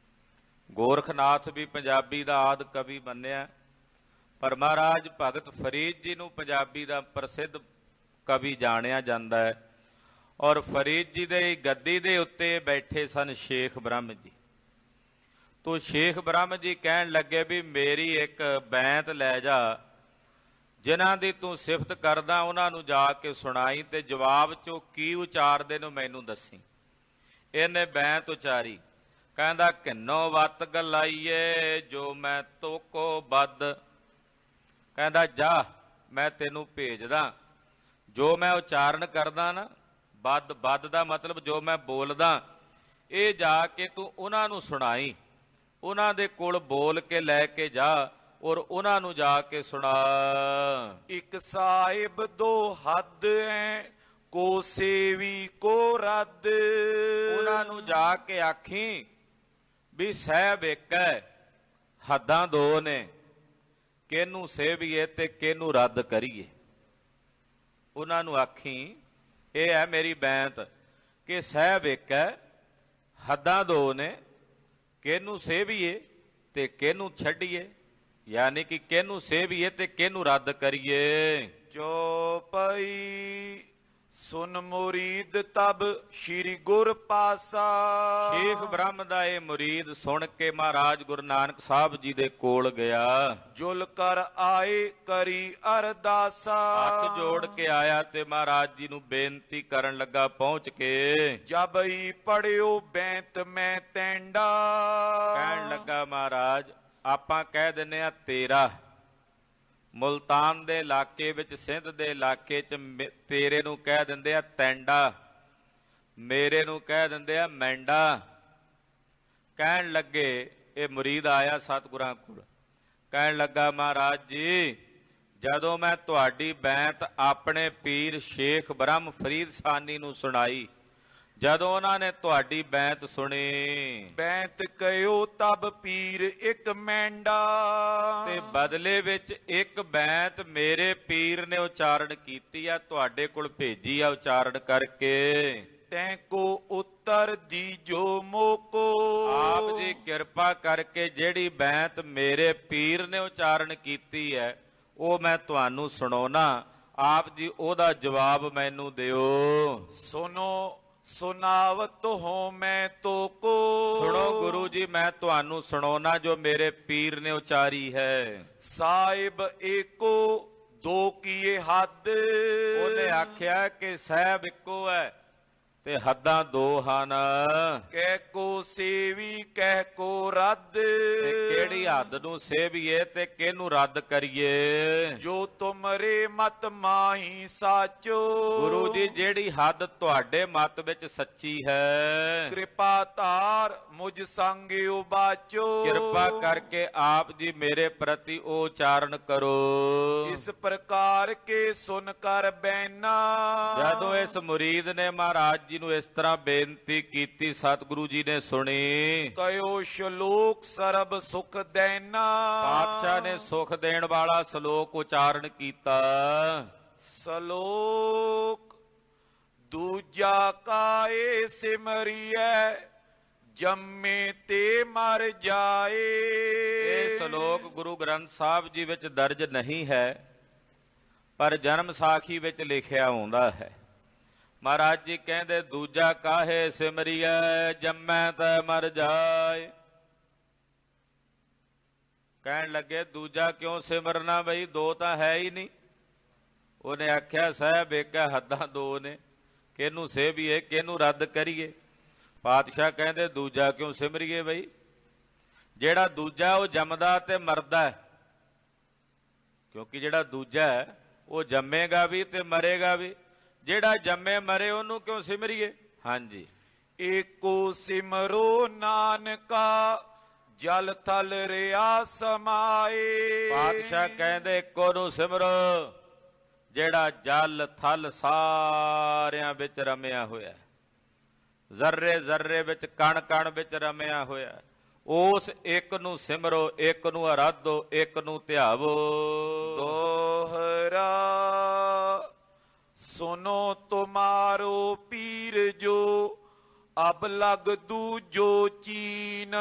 ਗੋਰਖਨਾਥ ਵੀ ਪੰਜਾਬੀ ਦਾ ਆਦਿ ਕਵੀ ਮੰਨਿਆ, ਪਰ ਮਹਾਰਾਜ ਭਗਤ ਫਰੀਦ ਜੀ ਨੂੰ ਪੰਜਾਬੀ ਦਾ ਪ੍ਰਸਿੱਧ ਕਵੀ ਜਾਣਿਆ ਜਾਂਦਾ ਹੈ। ਔਰ ਫਰੀਦ ਜੀ ਦੇ ਗੱਦੀ ਦੇ ਉੱਤੇ ਬੈਠੇ ਸਨ ਸ਼ੇਖ ਬ੍ਰਹਮ ਜੀ। ਤੋ ਸ਼ੇਖ ਬ੍ਰਹਮ ਜੀ ਕਹਿਣ ਲੱਗੇ ਵੀ ਮੇਰੀ ਇੱਕ ਬੈਂਤ ਲੈ ਜਾ, ਜਿਨ੍ਹਾਂ ਦੀ ਤੂੰ ਸਿਫਤ ਕਰਦਾ ਉਹਨਾਂ ਨੂੰ ਜਾ ਕੇ ਸੁਣਾਈ, ਤੇ ਜਵਾਬ 'ਚੋਂ ਕੀ ਉਚਾਰਦੇ ਨੂੰ ਮੈਨੂੰ ਦੱਸੀ। ਇਹਨੇ ਬੈਂਤ ਉਚਾਰੀ, ਕਹਿੰਦਾ ਕਿੰਨੋ ਵੱਤ ਗਲਾਈਏ, ਜੋ ਮੈਂ ਤੋਕੋ ਬੱਦ। ਕਹਿੰਦਾ ਜਾ, ਮੈਂ ਤੈਨੂੰ ਭੇਜਦਾ, ਜੋ ਮੈਂ ਉਚਾਰਨ ਕਰਦਾ ਨਾ, ਬੱਦ ਦਾ ਮਤਲਬ ਜੋ ਮੈਂ ਬੋਲਦਾ, ਇਹ ਜਾ ਕੇ ਤੂੰ ਉਹਨਾਂ ਨੂੰ ਸੁਣਾਈ, ਉਹਨਾਂ ਦੇ ਕੋਲ ਬੋਲ ਕੇ ਲੈ ਕੇ ਜਾ, ਔਰ ਉਹਨਾਂ ਨੂੰ ਜਾ ਕੇ ਸੁਣਾ। ਇੱਕ ਸਾਹਿਬ ਦੋ ਹੱਦ ਐ, ਕੋ ਸੇਵੀ ਕੋ ਰੱਦ। ਉਹਨਾਂ ਨੂੰ ਜਾ ਕੇ ਆਖੀ ਵੀ ਸਾਹਿਬ ਇੱਕ ਹੈ, ਹੱਦਾਂ ਦੋ ਨੇ, ਕਿਹਨੂੰ ਸੇਵੀਏ ਤੇ ਕਿਹਨੂੰ ਰੱਦ ਕਰੀਏ। ਉਹਨਾਂ ਨੂੰ ਆਖੀ, ਇਹ ਹੈ ਮੇਰੀ ਬੈਂਤ, ਕਿ ਸਾਹਿਬ ਇੱਕ ਹੈ, ਹੱਦਾਂ ਦੋ ਨੇ, ਕਿਹਨੂੰ ਸੇਵੀਏ ਤੇ ਕਿਹਨੂੰ ਛੱਡੀਏ, ਯਾਨੀ ਕਿ ਕਿਹਨੂੰ ਸੇਵੀਏ ਤੇ ਕਿਹਨੂੰ ਰੱਦ ਕਰੀਏ। ਜੋ ਪਈ ਸੁਨ ਮੁਰੀਦ ਤਬ ਸ਼੍ਰੀ ਗੁਰ ਪਾਸਾ। ਸ਼ੇਖ ਬ੍ਰਹਮ ਦਾ ਇਹ ਮੁਰੀਦ ਸੁਣ ਕੇ ਮਹਾਰਾਜ ਗੁਰੂ ਨਾਨਕ ਸਾਹਿਬ ਜੀ ਦੇ ਕੋਲ ਗਿਆ। ਜੁਲ ਕਰ ਆਏ ਕਰੀ ਅਰਦਾਸਾ। ਹੱਥ ਜੋੜ ਕੇ ਆਇਆ ਤੇ ਮਹਾਰਾਜ ਜੀ ਨੂੰ ਬੇਨਤੀ ਕਰਨ ਲੱਗਾ ਪਹੁੰਚ ਕੇ। ਜਬਈ ਪੜਿਓ ਬੈਂਤ ਮੈਂ ਤੈਂਡਾ। ਕਹਿਣ ਲੱਗਾ ਮਹਾਰਾਜ ਆਪਾਂ ਕਹਿ ਦਿੰਨੇ ਆ ਤੇਰਾ। ਮੁਲਤਾਨ ਦੇ ਇਲਾਕੇ ਵਿੱਚ, ਸਿੰਧ ਦੇ ਇਲਾਕੇ 'ਚ ਤੇਰੇ ਨੂੰ ਕਹਿ ਦਿੰਦੇ ਆ ਤੈਂਡਾ, ਮੇਰੇ ਨੂੰ ਕਹਿ ਦਿੰਦੇ ਆ ਮੈਂਡਾ। ਕਹਿਣ ਲੱਗੇ, ਇਹ ਮੁਰੀਦ ਆਇਆ ਸਤਿਗੁਰਾਂ ਕੋਲ, ਕਹਿਣ ਲੱਗਾ ਮਹਾਰਾਜ ਜੀ ਜਦੋਂ ਮੈਂ ਤੁਹਾਡੀ ਬੈਂਤ ਆਪਣੇ ਪੀਰ ਸ਼ੇਖ ਬ੍ਰਹਮ ਫਰੀਦ ਸਾਨੀ ਨੂੰ ਸੁਣਾਈ, ਜਦੋਂ ਉਹਨਾਂ ਨੇ ਤੁਹਾਡੀ ਬੈਂਤ ਸੁਣੀ, ਬੈਂਤ ਕਹਿਓ ਤਬ ਪੀਰ ਇੱਕ ਮੈਂਡਾ। ਤੇ ਬਦਲੇ ਵਿੱਚ ਇੱਕ ਬੈਂਤ ਮੇਰੇ ਪੀਰ ਨੇ ਉਚਾਰਨ ਕੀਤੀ ਆ, ਤੁਹਾਡੇ ਕੋਲ ਭੇਜੀ ਆ ਉਚਾਰਨ ਕਰਕੇ। ਤੈਂ ਕੋ ਉੱਤਰ ਦੀਜੋ ਮੋਕੋ। ਆਪ ਜੀ ਕਿਰਪਾ ਕਰਕੇ ਜਿਹੜੀ ਬੈਂਤ ਮੇਰੇ ਪੀਰ ਨੇ ਉਚਾਰਨ ਕੀਤੀ ਹੈ ਉਹ ਮੈਂ ਤੁਹਾਨੂੰ ਸੁਣਾਉਣਾ। ਆਪ ਜੀ ਉਹਦਾ ਜਵਾਬ ਮੈਨੂੰ ਦਿਓ। ਸੁਨੋ ਸੁਨਾਵਤ ਹੋ ਮੈਂ ਤੋ ਕੋ। ਸੁਣੋ ਗੁਰੂ ਜੀ, ਮੈਂ ਤੁਹਾਨੂੰ ਸੁਣਾਉਣਾ ਜੋ ਮੇਰੇ ਪੀਰ ਨੇ ਉਚਾਰੀ ਹੈ। ਸਾਹਿਬ ਏਕੋ ਦੋ ਕੀਏ ਹੱਦ। ਉਹਨੇ ਆਖਿਆ ਕਿ ਸਾਹਿਬ ਇੱਕੋ ਹੈ ਤੇ ਹੱਦਾਂ ਦੋ ਹਨ। ਕਹਿ ਕੋ ਸੇਵੀ ਕਹਿ ਕੋ ਰੱਦ। ਤੇ ਕਿਹੜੀ ਹੱਦ ਨੂੰ ਸੇਵੀਏ ਤੇ ਕਿਹਨੂੰ ਰੱਦ ਕਰੀਏ। ਜੋ ਤੁਮਰੇ ਮਤ ਮਾਹੀ ਸਾਚੋ। ਗੁਰੂ ਜੀ, ਜਿਹੜੀ ਹੱਦ ਤੁਹਾਡੇ ਮਤ ਵਿੱਚ ਸੱਚੀ ਹੈ, ਕਿਰਪਾ ਧਾਰ ਮੁਝ ਸੰਗ ਉਬਾਚੋ। ਕਿਰਪਾ ਕਰਕੇ ਆਪ ਜੀ ਮੇਰੇ ਪ੍ਰਤੀ ਉਹ ਉਚਾਰਨ ਕਰੋ। ਇਸ ਪ੍ਰਕਾਰ ਕੇ ਸੁਨ ਕਰ ਬੈਨਾ। ਜਦੋਂ ਇਸ ਮੁਰੀਦ ਨੇ ਮਹਾਰਾਜ ਜੀ ਨੂੰ ਇਸ ਤਰ੍ਹਾਂ ਬੇਨਤੀ ਕੀਤੀ, ਸਤਿਗੁਰੂ ਜੀ ਨੇ ਸੁਣੀ। ਕਯੋ ਸ਼ਲੋਕ ਸਰਬ ਸੁਖ ਦੇਨਾ। ਪਾਤਸ਼ਾਹ ਨੇ ਸੁਖ ਦੇਣ ਵਾਲਾ ਸ਼ਲੋਕ ਉਚਾਰਨ ਕੀਤਾ। ਸ਼ਲੋਕ ਦੂਜਾ ਕਾਏ ਸਿਮਰਿਐ ਜੰਮੇ ਤੇ ਮਰ ਜਾਏ। ਇਹ ਸ਼ਲੋਕ ਗੁਰੂ ਗ੍ਰੰਥ ਸਾਹਿਬ ਜੀ ਵਿੱਚ ਦਰਜ ਨਹੀਂ ਹੈ, ਪਰ ਜਨਮ ਸਾਖੀ ਵਿੱਚ ਲਿਖਿਆ ਹੁੰਦਾ ਹੈ। ਮਹਾਰਾਜ ਜੀ ਕਹਿੰਦੇ, ਦੂਜਾ ਕਾਹੇ ਸਿਮਰਿਐ ਜੰਮੈ ਤੈ ਮਰ ਜਾਏ। ਕਹਿਣ ਲੱਗੇ, ਦੂਜਾ ਕਿਉਂ ਸਿਮਰਨਾ ਬਈ, ਦੋ ਤਾਂ ਹੈ ਹੀ ਨਹੀਂ। ਉਹਨੇ ਆਖਿਆ, ਸਾਹਿਬ ਇੱਕ ਹੈ, ਹੱਦਾਂ ਦੋ ਨੇ, ਕਿਹਨੂੰ ਸੇਵੀਏ ਕਿਹਨੂੰ ਰੱਦ ਕਰੀਏ। ਪਾਤਸ਼ਾਹ ਕਹਿੰਦੇ, ਦੂਜਾ ਕਿਉਂ ਸਿਮਰੀਏ ਬਈ, ਜਿਹੜਾ ਦੂਜਾ ਉਹ ਜੰਮਦਾ ਤੇ ਮਰਦਾ ਹੈ। ਕਿਉਂਕਿ ਜਿਹੜਾ ਦੂਜਾ ਹੈ ਉਹ ਜੰਮੇਗਾ ਵੀ ਤੇ ਮਰੇਗਾ ਵੀ। ਜਿਹੜਾ ਜੰਮੇ ਮਰੇ ਉਹਨੂੰ ਕਿਉਂ ਸਿਮਰੀਏ। ਹਾਂਜੀ, ਏਕੋ ਸਿਮਰੋ ਨਾਨਕਾ ਜਲ ਥਲ ਰਿਆ ਸਮਾਏ। ਪਾਤਸ਼ਾਹ ਕਹਿੰਦੇ, ਇੱਕੋ ਨੂੰ ਸਿਮਰੋ ਜਿਹੜਾ ਜਲ ਥਲ ਸਾਰਿਆਂ ਵਿੱਚ ਰਮਿਆ ਹੋਇਆ, ਜ਼ਰਰੇ ਜ਼ਰਰੇ ਵਿੱਚ ਕਣ ਕਣ ਵਿੱਚ ਰਮਿਆ ਹੋਇਆ। ਉਸ ਇੱਕ ਨੂੰ ਸਿਮਰੋ, ਇੱਕ ਨੂੰ ਅਰਾਧੋ, ਇੱਕ ਨੂੰ ਧਿਆਵੋ। ਦੋਹਰਾ ਸੁਨੋ ਤੁਮਾਰੋ ਪੀਰ ਜੋ ਅਬ ਲਗ ਦੂਜੋ ਚੀਨ।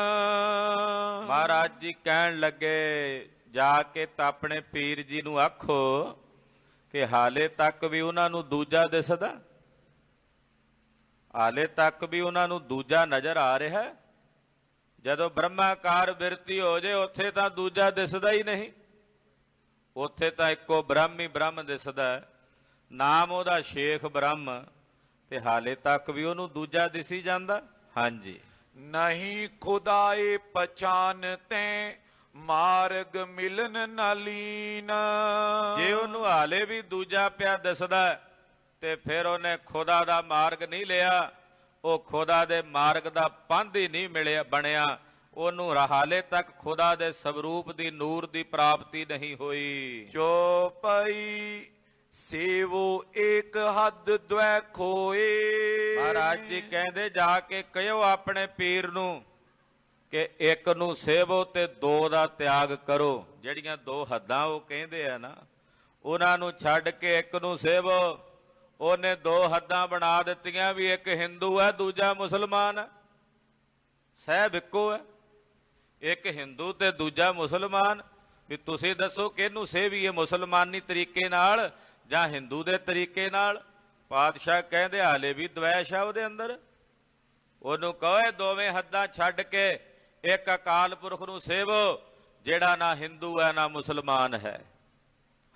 ਮਹਾਰਾਜ ਜੀ ਕਹਿਣ ਲੱਗੇ, ਜਾ ਕੇ ਤਾਂ ਆਪਣੇ ਪੀਰ ਜੀ ਨੂੰ ਆਖੋ ਕਿ ਹਾਲੇ ਤੱਕ ਵੀ ਉਹਨਾਂ ਨੂੰ ਦੂਜਾ ਦਿਸਦਾ, ਹਾਲੇ ਤੱਕ ਵੀ ਉਹਨਾਂ ਨੂੰ ਦੂਜਾ ਨਜ਼ਰ ਆ ਰਿਹਾ। ਜਦੋਂ ਬ੍ਰਹਮਾਕਾਰ ਬਿਰਤੀ ਹੋ ਜੇ ਉੱਥੇ ਤਾਂ ਦੂਜਾ ਦਿਸਦਾ ਹੀ ਨਹੀਂ, ਉੱਥੇ ਤਾਂ ਇੱਕੋ ਬ੍ਰਹਮ ਹੀ ਬ੍ਰਹਮ ਦਿਸਦਾ। ਨਾਮ ਉਹਦਾ ਸ਼ੇਖ ਬ੍ਰਹਮ, ਤੇ ਹਾਲੇ ਤੱਕ ਵੀ ਉਹਨੂੰ ਦੂਜਾ ਦਿਸੀ ਜਾਂਦਾ। ਹਾਂਜੀ, ਨਹੀਂ ਖੁਦਾਏ ਪਛਾਨ ਤੈ ਮਾਰਗ ਮਿਲਨ ਨ ਲੀਨ। ਜੇ ਉਹਨੂੰ ਹਾਲੇ ਵੀ ਦੂਜਾ ਪਿਆ ਦਿਸਦਾ ਤੇ ਫਿਰ ਉਹਨੇ ਖੁਦਾ ਦਾ ਮਾਰਗ ਨਹੀਂ ਲਿਆ, ਉਹ ਖੁਦਾ ਦੇ ਮਾਰਗ ਦਾ ਪੰਧ ਹੀ ਨਹੀਂ ਮਿਲਿਆ ਬਣਿਆ। ਉਹਨੂੰ ਹਾਲੇ ਤੱਕ ਖੁਦਾ ਦੇ ਸਵਰੂਪ ਦੀ ਨੂਰ ਦੀ ਪ੍ਰਾਪਤੀ ਨਹੀਂ ਹੋਈ। ਚੋਪਈ ਸੇਵੋ ਏਕ ਹੱਦ ਦ્વੈ ਖੋਏ। ਮਹਾਰਾਜ ਜੀ ਕਹਿੰਦੇ, ਜਾ ਕੇ ਕਹਿਓ ਆਪਣੇ ਪੀਰ ਨੂੰ ਕਿ ਇੱਕ ਨੂੰ ਸੇਵੋ ਤੇ ਦੋ ਦਾ ਤਿਆਗ ਕਰੋ। ਜਿਹੜੀਆਂ ਦੋ ਹੱਦਾਂ ਉਹ ਕਹਿੰਦੇ ਆ ਨਾ, ਉਹਨਾਂ ਨੂੰ ਛੱਡ ਕੇ ਇੱਕ ਨੂੰ ਸੇਵੋ। ਉਹਨੇ ਦੋ ਹੱਦਾਂ ਬਣਾ ਦਿੱਤੀਆਂ, ਵੀ ਇੱਕ ਹਿੰਦੂ ਹੈ ਦੂਜਾ ਮੁਸਲਮਾਨ ਹੈ। ਸਾਹਿਬ ਇੱਕੋ ਹੈ, ਇੱਕ ਹਿੰਦੂ ਤੇ ਦੂਜਾ ਮੁਸਲਮਾਨ। ਵੀ ਤੁਸੀਂ ਦੱਸੋ ਕਿਹਨੂੰ ਸੇਵੀਏ, ਮੁਸਲਮਾਨੀ ਤਰੀਕੇ ਨਾਲ ਜਾਂ ਹਿੰਦੂ ਦੇ ਤਰੀਕੇ ਨਾਲ। ਪਾਤਸ਼ਾਹ ਕਹਿੰਦੇ, ਹਾਲੇ ਵੀ ਦਵੈਸ਼ ਆ ਉਹਦੇ ਅੰਦਰ। ਉਹਨੂੰ ਕਹੋ ਇਹ ਦੋਵੇਂ ਹੱਦਾਂ ਛੱਡ ਕੇ ਇੱਕ ਅਕਾਲ ਪੁਰਖ ਨੂੰ ਸੇਵੋ, ਜਿਹੜਾ ਨਾ ਹਿੰਦੂ ਹੈ ਨਾ ਮੁਸਲਮਾਨ ਹੈ।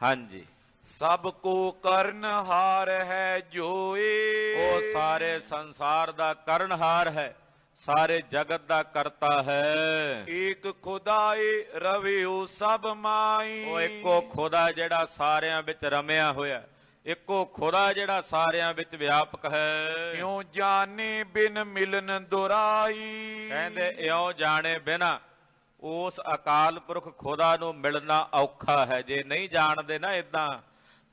ਹਾਂਜੀ, ਸਭ ਕੋ ਕਰਨਹਾਰ ਹੈ ਜੋਏ। ਉਹ ਸਾਰੇ ਸੰਸਾਰ ਦਾ ਕਰਨਹਾਰ ਹੈ, ਸਾਰੇ ਜਗਤ ਦਾ ਕਰਤਾ ਹੈ। ਏਕ ਖੁਦਾਏ ਰਵਿਓ ਸਭ ਮਾਈ। ਉਹ ਇੱਕੋ ਖੁਦਾ ਜਿਹੜਾ ਸਾਰਿਆਂ ਵਿੱਚ ਰਮਿਆ ਹੋਇਆ, ਇੱਕੋ ਖੁਦਾ ਜਿਹੜਾ ਸਾਰਿਆਂ ਵਿੱਚ ਵਿਆਪਕ ਹੈ। ਕਿਉਂ ਜਾਣੇ ਬਿਨ ਮਿਲਨ ਦੁਰਾਈ। ਕਹਿੰਦੇ, ਇਉਂ ਜਾਣੇ ਬਿਨਾ ਉਸ ਅਕਾਲ ਪੁਰਖ ਖੁਦਾ ਨੂੰ ਮਿਲਣਾ ਔਖਾ ਹੈ। ਜੇ ਨਹੀਂ ਜਾਣਦੇ ਨਾ ਇਦਾਂ,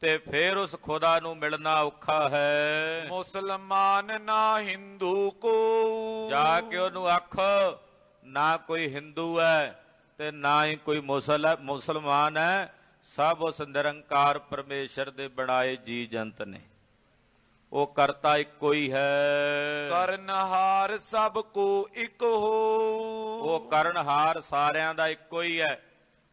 ਤੇ ਫਿਰ ਉਸ ਖੁਦਾ ਨੂੰ ਮਿਲਣਾ ਔਖਾ ਹੈ। ਮੁਸਲਮਾਨ ਨਾ ਹਿੰਦੂ ਕੋ। ਜਾ ਕੇ ਉਹਨੂੰ ਆਖੋ, ਨਾ ਕੋਈ ਹਿੰਦੂ ਹੈ ਤੇ ਨਾ ਹੀ ਕੋਈ ਮੁਸਲਮਾਨ ਹੈ, ਸਭ ਉਸ ਨਿਰੰਕਾਰ ਪਰਮੇਸ਼ਰ ਦੇ ਬਣਾਏ ਜੀ ਜੰਤ ਨੇ। ਉਹ ਕਰਤਾ ਇੱਕੋ ਹੀ ਹੈ। ਕਰਨਹਾਰ ਸਭ ਕੋ ਇੱਕ ਹੋ। ਉਹ ਕਰਨਹਾਰ ਸਾਰਿਆਂ ਦਾ ਇੱਕੋ ਹੀ ਹੈ।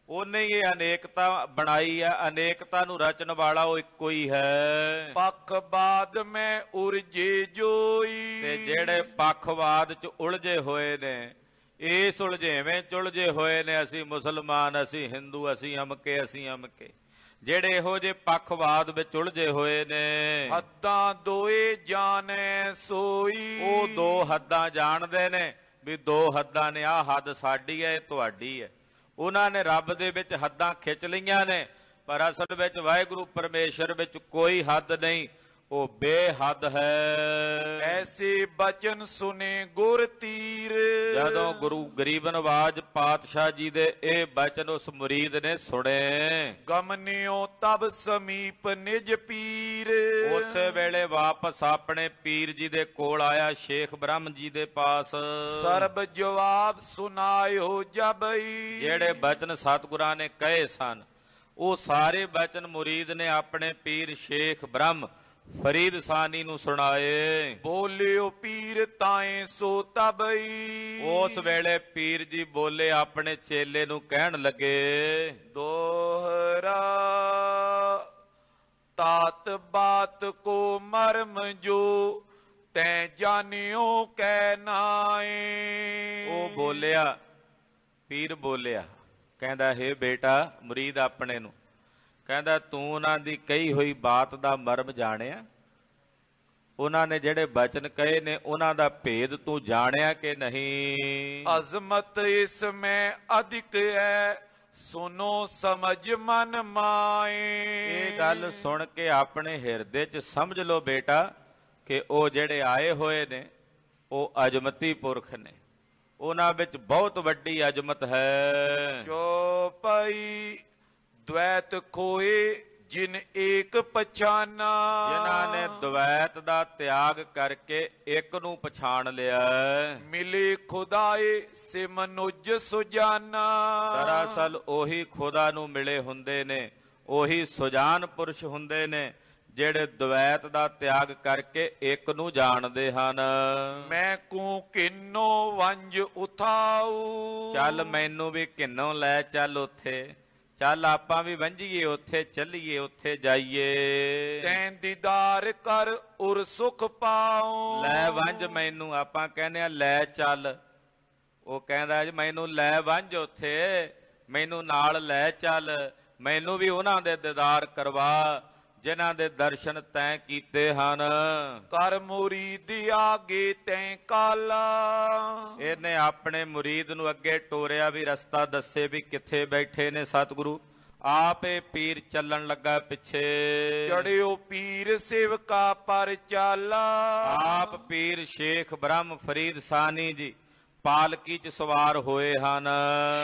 ਉਹਨੇ ਹੀ ਇਹ ਅਨੇਕਤਾ ਬਣਾਈ ਹੈ। ਅਨੇਕਤਾ ਨੂੰ ਰਚਣ ਵਾਲਾ ਉਹ ਇੱਕੋ ਹੀ ਹੈ। ਪੱਖਵਾਦ ਮੈਂ ਉਰਜੇ ਜੋਈ। ਤੇ ਜਿਹੜੇ ਪੱਖਵਾਦ ਚ ਉਲਝੇ ਹੋਏ ਨੇ, ਇਸ ਉਲਝੇਵੇਂ ਚ ਉਲਝੇ ਹੋਏ ਨੇ, ਅਸੀਂ ਮੁਸਲਮਾਨ, ਅਸੀਂ ਹਿੰਦੂ, ਅਸੀਂ ਅਮਕੇ, ਅਸੀਂ ਅਮਕੇ, ਜਿਹੜੇ ਇਹੋ ਜਿਹੇ ਪੱਖਵਾਦ ਵਿੱਚ ਉਲਝੇ ਹੋਏ ਨੇ। ਹੱਦਾਂ ਦੋਏ ਜਾਣੈ ਸੋਈ। ਉਹ ਦੋ ਹੱਦਾਂ ਜਾਣਦੇ ਨੇ ਵੀ ਦੋ ਹੱਦਾਂ ਨੇ, ਆਹ ਹੱਦ ਸਾਡੀ ਹੈ, ਇਹ ਤੁਹਾਡੀ ਹੈ। ਉਹਨਾਂ ਨੇ ਰੱਬ ਦੇ ਵਿੱਚ ਹੱਦਾਂ ਖਿੱਚ ਲਈਆਂ ਨੇ, ਪਰ ਅਸਲ ਵਿੱਚ ਵਾਹਿਗੁਰੂ ਪਰਮੇਸ਼ਰ ਵਿੱਚ ਕੋਈ ਹੱਦ ਨਹੀਂ, ਉਹ ਬੇਹੱਦ ਹੈ। ਐਸੇ ਬਚਨ ਸੁਨੇ ਗੁਰ ਤੀਰ। ਜਦੋਂ ਗੁਰੂ ਗਰੀਬ ਨਵਾਜ ਪਾਤਸ਼ਾਹ ਜੀ ਦੇ ਇਹ ਬਚਨ ਉਸ ਮੁਰੀਦ ਨੇ ਸੁਣੇ, ਗਮਨਿਓ ਤਬ ਸਮੀਪ ਨਿਜ ਪੀਰ। ਉਸੇ ਵੇਲੇ ਵਾਪਸ ਆਪਣੇ ਪੀਰ ਜੀ ਦੇ ਕੋਲ ਆਇਆ, ਸ਼ੇਖ ਬ੍ਰਹਮ ਜੀ ਦੇ ਪਾਸ। ਸਰਬ ਜਵਾਬ ਸੁਨਾਇਓ ਜਬਈ। ਜਿਹੜੇ ਬਚਨ ਸਤਿਗੁਰਾਂ ਨੇ ਕਹੇ ਸਨ, ਉਹ ਸਾਰੇ ਬਚਨ ਮੁਰੀਦ ਨੇ ਆਪਣੇ ਪੀਰ ਸ਼ੇਖ ਬ੍ਰਹਮ ਫਰੀਦ ਸਾਨੀ ਨੂੰ ਸੁਣਾਏ। ਬੋਲਿਓ ਪੀਰ ਤਾਏ ਸੋ ਤਬਈ। ਉਸ ਵੇਲੇ ਪੀਰ ਜੀ ਬੋਲੇ, ਆਪਣੇ ਚੇਲੇ ਨੂੰ ਕਹਿਣ ਲੱਗੇ, ਦੋਹਰਾ ਤਾਤ ਬਾਤ ਕੋ ਮਰਮ ਜੋ ਤੈ ਜਾਣਿਓ ਕਹਿ ਨਾਏ। ਉਹ ਬੋਲਿਆ, ਪੀਰ ਬੋਲਿਆ, ਕਹਿੰਦਾ ਹੇ ਬੇਟਾ, ਮੁਰੀਦ ਆਪਣੇ ਨੂੰ ਕਹਿੰਦਾ, ਤੂੰ ਉਹਨਾਂ ਦੀ ਕਹੀ ਹੋਈ ਬਾਤ ਦਾ ਮਰਮ ਜਾਣਿਆ? ਉਹਨਾਂ ਨੇ ਜਿਹੜੇ ਬਚਨ ਕਹੇ ਨੇ, ਉਹਨਾਂ ਦਾ ਭੇਦ ਤੂੰ ਜਾਣਿਆ ਕਿ ਨਹੀਂ? ਅਜ਼ਮਤ ਇਸ ਮੈਂ ਅਧਿਕ ਹੈ ਸੁਨੋ ਸਮਝ ਮਨ ਮਾਏ। ਇਹ ਗੱਲ ਸੁਣ ਕੇ ਆਪਣੇ ਹਿਰਦੇ 'ਚ ਸਮਝ ਲਓ ਬੇਟਾ ਕਿ ਉਹ ਜਿਹੜੇ ਆਏ ਹੋਏ ਨੇ ਉਹ ਅਜਮਤੀ ਪੁਰਖ ਨੇ, ਉਹਨਾਂ ਵਿੱਚ ਬਹੁਤ ਵੱਡੀ ਅਜਮਤ ਹੈ। ਚੌਪਈ ਦ્વੈਤ ਖੋਏ ਜਿਨ ਏਕ ਪਛਾਨਾ। ਜਿਨ੍ਹਾਂ ਨੇ ਦ્વੈਤ ਦਾ ਤਿਆਗ ਕਰਕੇ ਇੱਕ ਨੂੰ ਪਛਾਣ ਲਿਆ। ਮਿਲੇ ਖੁਦਾਏ ਸੇ ਮਨੁਜ ਸੁਜਾਨਾ। ਦਰਅਸਲ ਉਹੀ ਖੁਦਾ ਨੂੰ ਮਿਲੇ ਹੁੰਦੇ ਨੇ, ਉਹੀ ਸੁਜਾਨ ਪੁਰਸ਼ ਹੁੰਦੇ ਨੇ, ਜਿਹੜੇ ਦ્વੈਤ ਦਾ ਤਿਆਗ ਕਰਕੇ ਇੱਕ ਨੂੰ ਜਾਣਦੇ ਹਨ। ਮੈਂ ਕੂ ਕਿੰਨੋ ਵੰਜ ਉਠਾਊ। ਚੱਲ ਮੈਨੂੰ ਵੀ ਕਿੰਨੋਂ ਲੈ ਚੱਲ ਉੱਥੇ, ਚੱਲ ਆਪਾਂ ਵੀ ਵੰਝੀਏ ਉੱਥੇ, ਚੱਲੀਏ ਉੱਥੇ ਜਾਈਏ। ਤੈਂ ਦੀਦਾਰ ਕਰ ਉਰ ਸੁਖ ਪਾਉ। ਲੈ ਵੰਝ ਮੈਨੂੰ, ਆਪਾਂ ਕਹਿੰਦੇ ਆ ਲੈ ਚੱਲ, ਉਹ ਕਹਿੰਦਾ ਜੀ ਮੈਨੂੰ ਲੈ ਵੰਝ ਉੱਥੇ, ਮੈਨੂੰ ਨਾਲ ਲੈ ਚੱਲ, ਮੈਨੂੰ ਵੀ ਉਹਨਾਂ ਦੇ ਦੀਦਾਰ ਕਰਵਾ ਜਿਨ੍ਹਾਂ ਦੇ ਦਰਸ਼ਨ ਤੈਂ ਕੀਤੇ ਹਨ। ਕਰ ਮੁਰੀਦ ਆਗੇ ਤੈਂ ਕਾਲਾ। ਇਹਨੇ ਆਪਣੇ ਮੁਰੀਦ ਨੂੰ ਅੱਗੇ ਟੋਰਿਆ, ਵੀ ਰਸਤਾ ਦੱਸੇ ਵੀ ਕਿੱਥੇ ਬੈਠੇ ਨੇ ਸਤਿਗੁਰੂ। ਆਪ ਇਹ ਪੀਰ ਚੱਲਣ ਲੱਗਾ ਪਿੱਛੇ। ਚੜਿਓ ਪੀਰ ਸੇਵਕਾ ਪਰ ਚਾਲਾ। ਆਪ ਪੀਰ ਸ਼ੇਖ ਬ੍ਰਹਮ ਫਰੀਦ ਸਾਨੀ ਜੀ ਪਾਲਕੀ ਚ ਸਵਾਰ ਹੋਏ ਹਨ।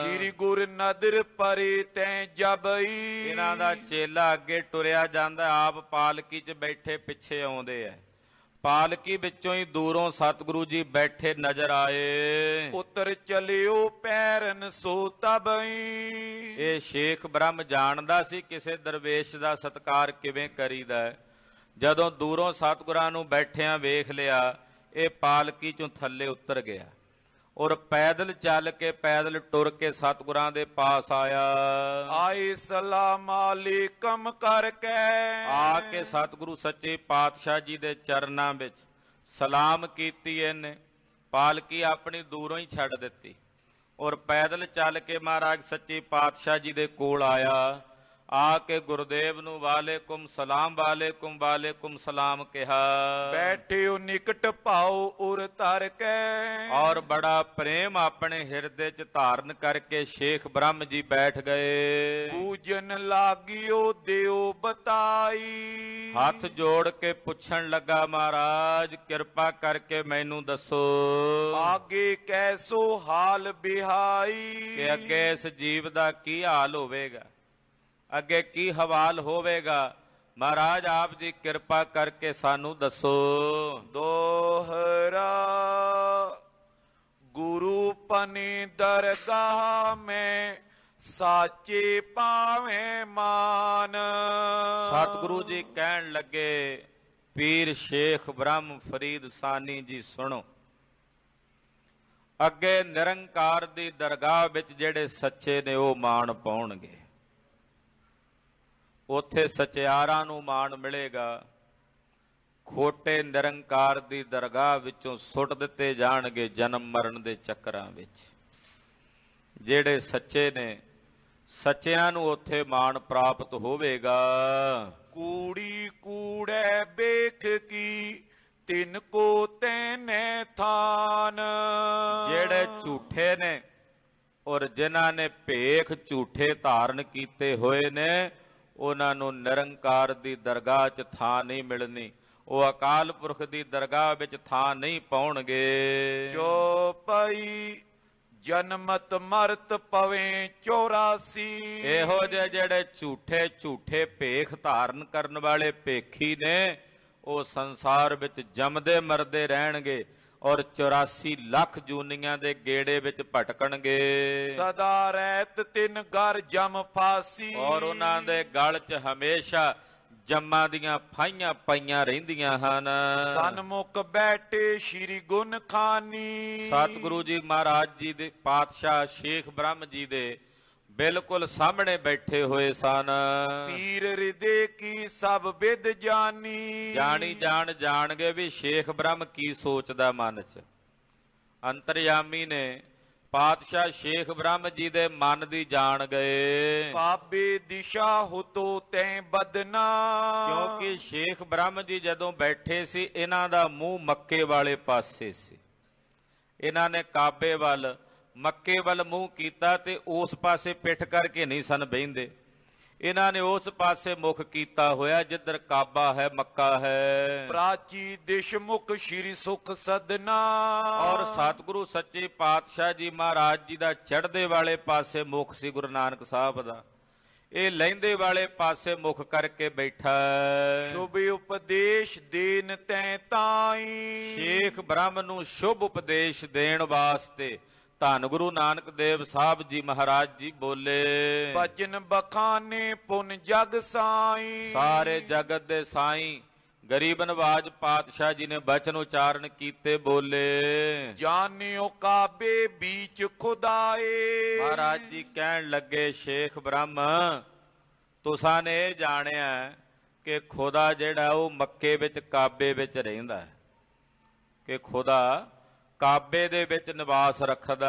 ਸ਼੍ਰੀ ਗੁਰ ਨਦਰ ਪਰੇ ਤੈਂ ਜਬਈ। ਇਹਨਾਂ ਦਾ ਚੇਲਾ ਅੱਗੇ ਟੁਰਿਆ ਜਾਂਦਾ, ਆਪ ਪਾਲਕੀ ਚ ਬੈਠੇ ਪਿੱਛੇ ਆਉਂਦੇ ਐ। ਪਾਲਕੀ ਵਿੱਚੋਂ ਹੀ ਦੂਰੋਂ ਸਤਿਗੁਰੂ ਜੀ ਬੈਠੇ ਨਜ਼ਰ ਆਏ। ਉਤਰ ਚਲਿਓ ਪੈਰਨ ਸੋ ਤਬਈ। ਇਹ ਸ਼ੇਖ ਬ੍ਰਹਮ ਜਾਣਦਾ ਸੀ ਕਿਸੇ ਦਰਵੇਸ਼ ਦਾ ਸਤਿਕਾਰ ਕਿਵੇਂ ਕਰੀਦਾ। ਜਦੋਂ ਦੂਰੋਂ ਸਤਿਗੁਰਾਂ ਨੂੰ ਬੈਠਿਆਂ ਵੇਖ ਲਿਆ, ਇਹ ਪਾਲਕੀ ਚੋਂ ਥੱਲੇ ਉਤਰ ਗਿਆ ਔਰ ਪੈਦਲ ਚੱਲ ਕੇ, ਪੈਦਲ ਟੁਰ ਕੇ ਸਤਿਗੁਰਾਂ ਦੇ ਪਾਸ ਆਇਆ। ਆਏ ਸਲਾਮ ਅਲੈਕਮ ਕਰਕੇ। ਆ ਕੇ ਸਤਿਗੁਰੂ ਸੱਚੇ ਪਾਤਸ਼ਾਹ ਜੀ ਦੇ ਚਰਨਾਂ ਵਿੱਚ ਸਲਾਮ ਕੀਤੀ ਇਹਨੇ। ਪਾਲਕੀ ਆਪਣੀ ਦੂਰੋਂ ਹੀ ਛੱਡ ਦਿੱਤੀ ਔਰ ਪੈਦਲ ਚੱਲ ਕੇ ਮਹਾਰਾਜ ਸੱਚੇ ਪਾਤਸ਼ਾਹ ਜੀ ਦੇ ਕੋਲ ਆਇਆ। ਆ ਕੇ ਗੁਰਦੇਵ ਨੂੰ ਵਾਲੇਕੁਮ ਸਲਾਮ, ਵਾਲੇਕੁਮ ਵਾਲੇਕੁਮ ਸਲਾਮ ਕਿਹਾ। ਬੈਠਿਓ ਨਿਕਟ ਭਾਉ ਉਰ ਧਰ ਕੇ। ਔਰ ਬੜਾ ਪ੍ਰੇਮ ਆਪਣੇ ਹਿਰਦੇ 'ਚ ਧਾਰਨ ਕਰਕੇ ਸ਼ੇਖ ਬ੍ਰਹਮ ਜੀ ਬੈਠ ਗਏ। ਪੂਜਨ ਲਾਗਿਓ ਦਿਓ ਬਤਾਈ। ਹੱਥ ਜੋੜ ਕੇ ਪੁੱਛਣ ਲੱਗਾ, ਮਹਾਰਾਜ ਕਿਰਪਾ ਕਰਕੇ ਮੈਨੂੰ ਦੱਸੋ ਆਗੇ ਕੈਸੋ ਹਾਲ ਬਿਹਾਈ। ਕਿ ਅੱਗੇ ਇਸ ਜੀਵ ਦਾ ਕੀ ਹਾਲ ਹੋਵੇਗਾ, ਅੱਗੇ ਕੀ ਹਵਾਲ ਹੋਵੇਗਾ। ਮਹਾਰਾਜ ਆਪ ਜੀ ਕਿਰਪਾ ਕਰਕੇ ਸਾਨੂੰ ਦੱਸੋ। ਦੋਹਰਾ ਗੁਰੂ ਪਨੀ ਦਰਗਾਹ ਮੈਂ ਸਾਚੇ ਪਾਵੇਂ ਮਾਨ। ਸਤਿਗੁਰੂ ਜੀ ਕਹਿਣ ਲੱਗੇ, ਪੀਰ ਸ਼ੇਖ ਬ੍ਰਹਮ ਫਰੀਦ ਸਾਨੀ ਜੀ ਸੁਣੋ, ਅੱਗੇ ਨਿਰੰਕਾਰ ਦੀ ਦਰਗਾਹ ਵਿੱਚ ਜਿਹੜੇ ਸੱਚੇ ਨੇ ਉਹ ਮਾਣ ਪਾਉਣਗੇ। ਉੱਥੇ ਸਚਿਆਰਾਂ ਨੂੰ ਮਾਣ ਮਿਲੇਗਾ, ਖੋਟੇ ਨਿਰੰਕਾਰ ਦੀ ਦਰਗਾਹ ਵਿੱਚੋਂ ਸੁੱਟ ਦਿੱਤੇ ਜਾਣਗੇ ਜਨਮ ਮਰਨ ਦੇ ਚੱਕਰਾਂ ਵਿੱਚ। ਜਿਹੜੇ ਸੱਚੇ ਨੇ ਸੱਚਿਆਂ ਨੂੰ ਉੱਥੇ ਮਾਣ ਪ੍ਰਾਪਤ ਹੋਵੇਗਾ। ਕੂੜੀ ਕੂੜੈ ਵੇਖ ਕੀ ਤਿਨ ਕੋ ਤੈਨੇ ਥਾਨ। ਜਿਹੜੇ ਝੂਠੇ ਨੇ ਔਰ ਜਿਨ੍ਹਾਂ ਨੇ ਭੇਖ ਝੂਠੇ ਧਾਰਨ ਕੀਤੇ ਹੋਏ ਨੇ ਉਹਨਾਂ ਨੂੰ ਨਿਰੰਕਾਰ ਦੀ ਦਰਗਾਹ 'ਚ ਥਾਂ ਨਹੀਂ ਮਿਲਣੀ। ਉਹ ਅਕਾਲ ਪੁਰਖ ਦੀ ਦਰਗਾਹ ਵਿੱਚ ਥਾਂ ਨਹੀਂ ਪਾਉਣਗੇ। ਜੋ ਪਈ ਜਨਮਤ ਮਰਤ ਪਵੇ 84। ਇਹੋ ਜਿਹੇ ਜਿਹੜੇ ਝੂਠੇ ਭੇਖ ਧਾਰਨ ਕਰਨ ਵਾਲੇ ਭੇਖੀ ਨੇ ਉਹ ਸੰਸਾਰ ਵਿੱਚ ਜੰਮਦੇ ਮਰਦੇ ਰਹਿਣਗੇ ਔਰ 84 ਲੱਖ ਜੂਨੀਆਂ ਦੇ ਗੇੜੇ ਵਿੱਚ ਭਟਕਣਗੇ। ਸਦਾ ਰਹਿਤ ਤਿਨ ਘਰ ਜਮ ਫਾਸੀ। ਔਰ ਉਹਨਾਂ ਦੇ ਗਲ 'ਚ ਹਮੇਸ਼ਾ ਜੰਮਾਂ ਦੀਆਂ ਫਾਈਆਂ ਪਈਆਂ ਰਹਿੰਦੀਆਂ ਹਨ। ਸਨਮੁਖ ਬੈਠੇ ਸ਼੍ਰੀ ਗੁਣ ਖਾਨੀ। ਸਤਿਗੁਰੂ ਜੀ ਮਹਾਰਾਜ ਜੀ ਦੇ ਪਾਤਸ਼ਾਹ ਸ਼ੇਖ ਬ੍ਰਹਮ ਜੀ ਦੇ ਬਿਲਕੁਲ ਸਾਹਮਣੇ ਬੈਠੇ ਹੋਏ ਸਨ। ਪੀਰ ਹਿਰਦੇ ਕੀ ਸਭ ਵਿਦ ਜਾਨੀ। ਜਾਣਗੇ ਵੀ ਸ਼ੇਖ ਬ੍ਰਹਮ ਕੀ ਸੋਚਦਾ ਮਨ 'ਚ। ਅੰਤਰਯਾਮੀ ਨੇ ਪਾਤਸ਼ਾਹ ਸ਼ੇਖ ਬ੍ਰਹਮ ਜੀ ਦੇ ਮਨ ਦੀ ਜਾਣ ਗਏ। ਪਾਬੇ ਦਿਸ਼ਾ ਹੁਤੋ ਤੈ ਬਦਨਾ। ਕਿਉਂਕਿ ਸ਼ੇਖ ਬ੍ਰਹਮ ਜੀ ਜਦੋਂ ਬੈਠੇ ਸੀ ਇਹਨਾਂ ਦਾ ਮੂੰਹ ਮੱਕੇ ਵਾਲੇ ਪਾਸੇ ਸੀ। ਇਹਨਾਂ ਨੇ ਕਾਬੇ ਵੱਲ ਮੱਕੇ ਵੱਲ ਮੂੰਹ ਕੀਤਾ ਤੇ ਉਸ ਪਾਸੇ ਪਿੱਠ ਕਰਕੇ ਨਹੀਂ ਸਨ ਬਹਿੰਦੇ। ਇਹਨਾਂ ਨੇ ਉਸ ਪਾਸੇ ਮੁਖ ਕੀਤਾ ਹੋਇਆ ਜਿੱਧਰ ਕਾਬਾ ਹੈ, ਮੱਕਾ ਹੈ। ਪ੍ਰਾਚੀ ਦਿਸ਼ ਮੁਖ ਸ਼੍ਰੀ ਸੁਖ ਸਦਨਾ। ਔਰ ਸਤਿਗੁਰੂ ਸੱਚੇ ਪਾਤਸ਼ਾਹ ਜੀ ਮਹਾਰਾਜ ਜੀ ਦਾ ਚੜ੍ਹਦੇ ਵਾਲੇ ਪਾਸੇ ਮੁਖ ਸੀ ਗੁਰੂ ਨਾਨਕ ਸਾਹਿਬ ਦਾ। ਇਹ ਲਹਿੰਦੇ ਵਾਲੇ ਪਾਸੇ ਮੁਖ ਕਰਕੇ ਬੈਠਾ। ਸ਼ੁਭ ਉਪਦੇਸ਼ ਦੇਨ ਤੈ ਤਾਈ। ਸ਼ੇਖ ਬ੍ਰਹਮ ਨੂੰ ਸ਼ੁਭ ਉਪਦੇਸ਼ ਦੇਣ ਵਾਸਤੇ ਧੰਨ ਗੁਰੂ ਨਾਨਕ ਦੇਵ ਸਾਹਿਬ ਜੀ ਮਹਾਰਾਜ ਜੀ ਬੋਲੇ। ਭਜਨ ਬਖਾਨੇ ਪੁਨ ਜਗ ਸਾਈ। ਸਾਰੇ ਜਗਤ ਦੇ ਸਾਈਂ ਗਰੀਬ ਨਵਾਜ ਪਾਤਸ਼ਾਹ ਜੀ ਨੇ ਬਚਨ ਉਚਾਰਨ ਕੀਤੇ, ਬੋਲੇ। ਜਾਣਿਓ ਕਾਬੇ ਵਿੱਚ ਖੁਦਾਏ। ਮਹਾਰਾਜ ਜੀ ਕਹਿਣ ਲੱਗੇ ਸ਼ੇਖ ਬ੍ਰਹਮ ਤੁਸਾਂ ਨੇ ਇਹ ਜਾਣਿਆ ਕਿ ਖੁਦਾ ਜਿਹੜਾ ਉਹ ਮੱਕੇ ਵਿੱਚ ਕਾਬੇ ਵਿੱਚ ਰਹਿੰਦਾ ਹੈ, ਕਿ ਖੁਦਾ ਕਾਬੇ ਦੇ ਵਿੱਚ ਨਿਵਾਸ ਰੱਖਦਾ।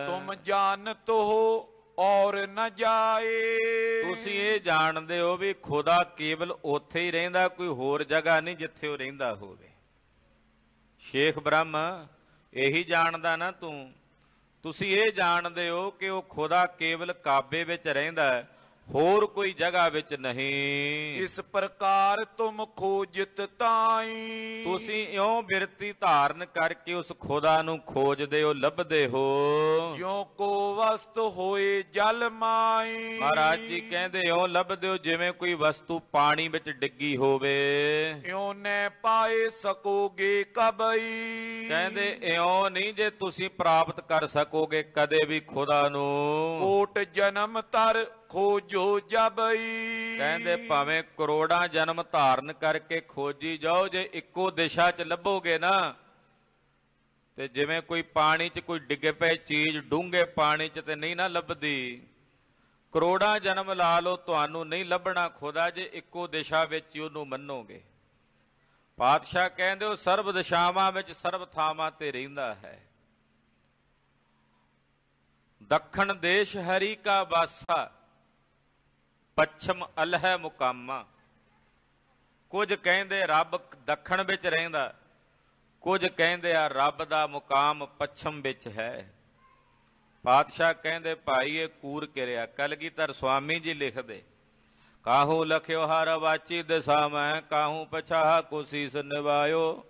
ਤੁਮ ਜਾਣਤ ਹੋ ਔਰ ਨ ਜਾਏ। ਤੁਸੀਂ ਇਹ ਜਾਣਦੇ ਹੋ ਵੀ ਖੁਦਾ ਕੇਵਲ ਉੱਥੇ ਹੀ ਰਹਿੰਦਾ, ਕੋਈ ਹੋਰ ਜਗ੍ਹਾ ਨਹੀਂ ਜਿੱਥੇ ਉਹ ਰਹਿੰਦਾ ਹੋਵੇ। ਸ਼ੇਖ ਬ੍ਰਹਮ ਇਹੀ ਜਾਣਦਾ ਨਾ ਤੂੰ। ਤੁਸੀਂ ਇਹ ਜਾਣਦੇ ਹੋ ਕਿ ਉਹ ਖੁਦਾ ਕੇਵਲ ਕਾਬੇ ਵਿੱਚ ਰਹਿੰਦਾ ਹੈ, ਹੋਰ ਕੋਈ ਜਗ੍ਹਾ ਵਿੱਚ ਨਹੀਂ। ਇਸ ਪ੍ਰਕਾਰ ਤੁਮ ਖੋਜਤ ਤਾਈ। ਤੁਸੀਂ ਇਉਂ ਬਿਰਤੀ ਧਾਰਨ ਕਰਕੇ ਉਸ ਖੁਦਾ ਨੂੰ ਖੋਜਦੇ ਹੋ, ਲੱਭਦੇ ਹੋ। ਜਿਉ ਕੋ ਵਸਤ ਹੋਏ ਜਲ ਮਾਈ। ਮਹਾਰਾਜ ਜੀ ਕਹਿੰਦੇ ਇਉਂ ਲੱਭਦੇ ਹੋ ਜਿਵੇਂ ਕੋਈ ਵਸਤੂ ਪਾਣੀ ਵਿੱਚ ਡਿੱਗੀ ਹੋਵੇ। ਇਉ ਨੈ ਪਾਏ ਸਕੋਗੇ ਕਬਈ। ਕਹਿੰਦੇ ਇਉਂ ਨਹੀਂ ਜੇ ਤੁਸੀਂ ਪ੍ਰਾਪਤ ਕਰ ਸਕੋਗੇ ਕਦੇ ਵੀ ਖੁਦਾ ਨੂੰ। ਕੋਟ ਜਨਮ ਤਰ ਖੋਜੋ ਜਬਈ। ਕਹਿੰਦੇ ਭਾਵੇਂ ਕਰੋੜਾਂ ਜਨਮ ਧਾਰਨ ਕਰਕੇ ਖੋਜੀ ਜਾਓ, ਜੇ ਇੱਕੋ ਦਿਸ਼ਾ 'ਚ ਲੱਭੋਗੇ ਨਾ ਤੇ ਜਿਵੇਂ ਕੋਈ ਪਾਣੀ 'ਚ ਕੋਈ ਡਿੱਗੇ ਪਏ ਚੀਜ਼ ਡੂੰਘੇ ਪਾਣੀ 'ਚ ਤੇ ਨਹੀਂ ਨਾ ਲੱਭਦੀ। ਕਰੋੜਾਂ ਜਨਮ ਲਾ ਲਓ ਤੁਹਾਨੂੰ ਨਹੀਂ ਲੱਭਣਾ ਖੁਦਾ ਜੇ ਇੱਕੋ ਦਿਸ਼ਾ ਵਿੱਚ ਉਹਨੂੰ ਮੰਨੋਗੇ। ਪਾਤਸ਼ਾਹ ਕਹਿੰਦੇ ਉਹ ਸਰਬ ਦਿਸ਼ਾਵਾਂ ਵਿੱਚ ਸਰਬ ਥਾਵਾਂ ਤੇ ਰਹਿੰਦਾ ਹੈ। ਦੱਖਣ ਦੇਸ਼ ਹਰੀ ਕਾ ਵਾਸਾ ਪੱਛਮ ਅਲਹਿ ਮੁਕਾਮਾ। ਕੁਝ ਕਹਿੰਦੇ ਰੱਬ ਦੱਖਣ ਵਿੱਚ ਰਹਿੰਦਾ, ਕੁਝ ਕਹਿੰਦੇ ਆ ਰੱਬ ਦਾ ਮੁਕਾਮ ਪੱਛਮ ਵਿੱਚ ਹੈ। ਪਾਤਸ਼ਾਹ ਕਹਿੰਦੇ ਭਾਈ ਇਹ ਕੂਰ ਕਿਰਿਆ। ਕਲਗੀਧਰ ਸਵਾਮੀ ਜੀ ਲਿਖਦੇ, ਕਾਹੂ ਲਖਿਓ ਹਰ ਵਾਚੀ ਦਿਸ਼ਾ ਮੈਂ, ਕਾਹੂ ਪਛਾਹ ਕੋ ਸੀਸ ਨਿਵਾਇਓ।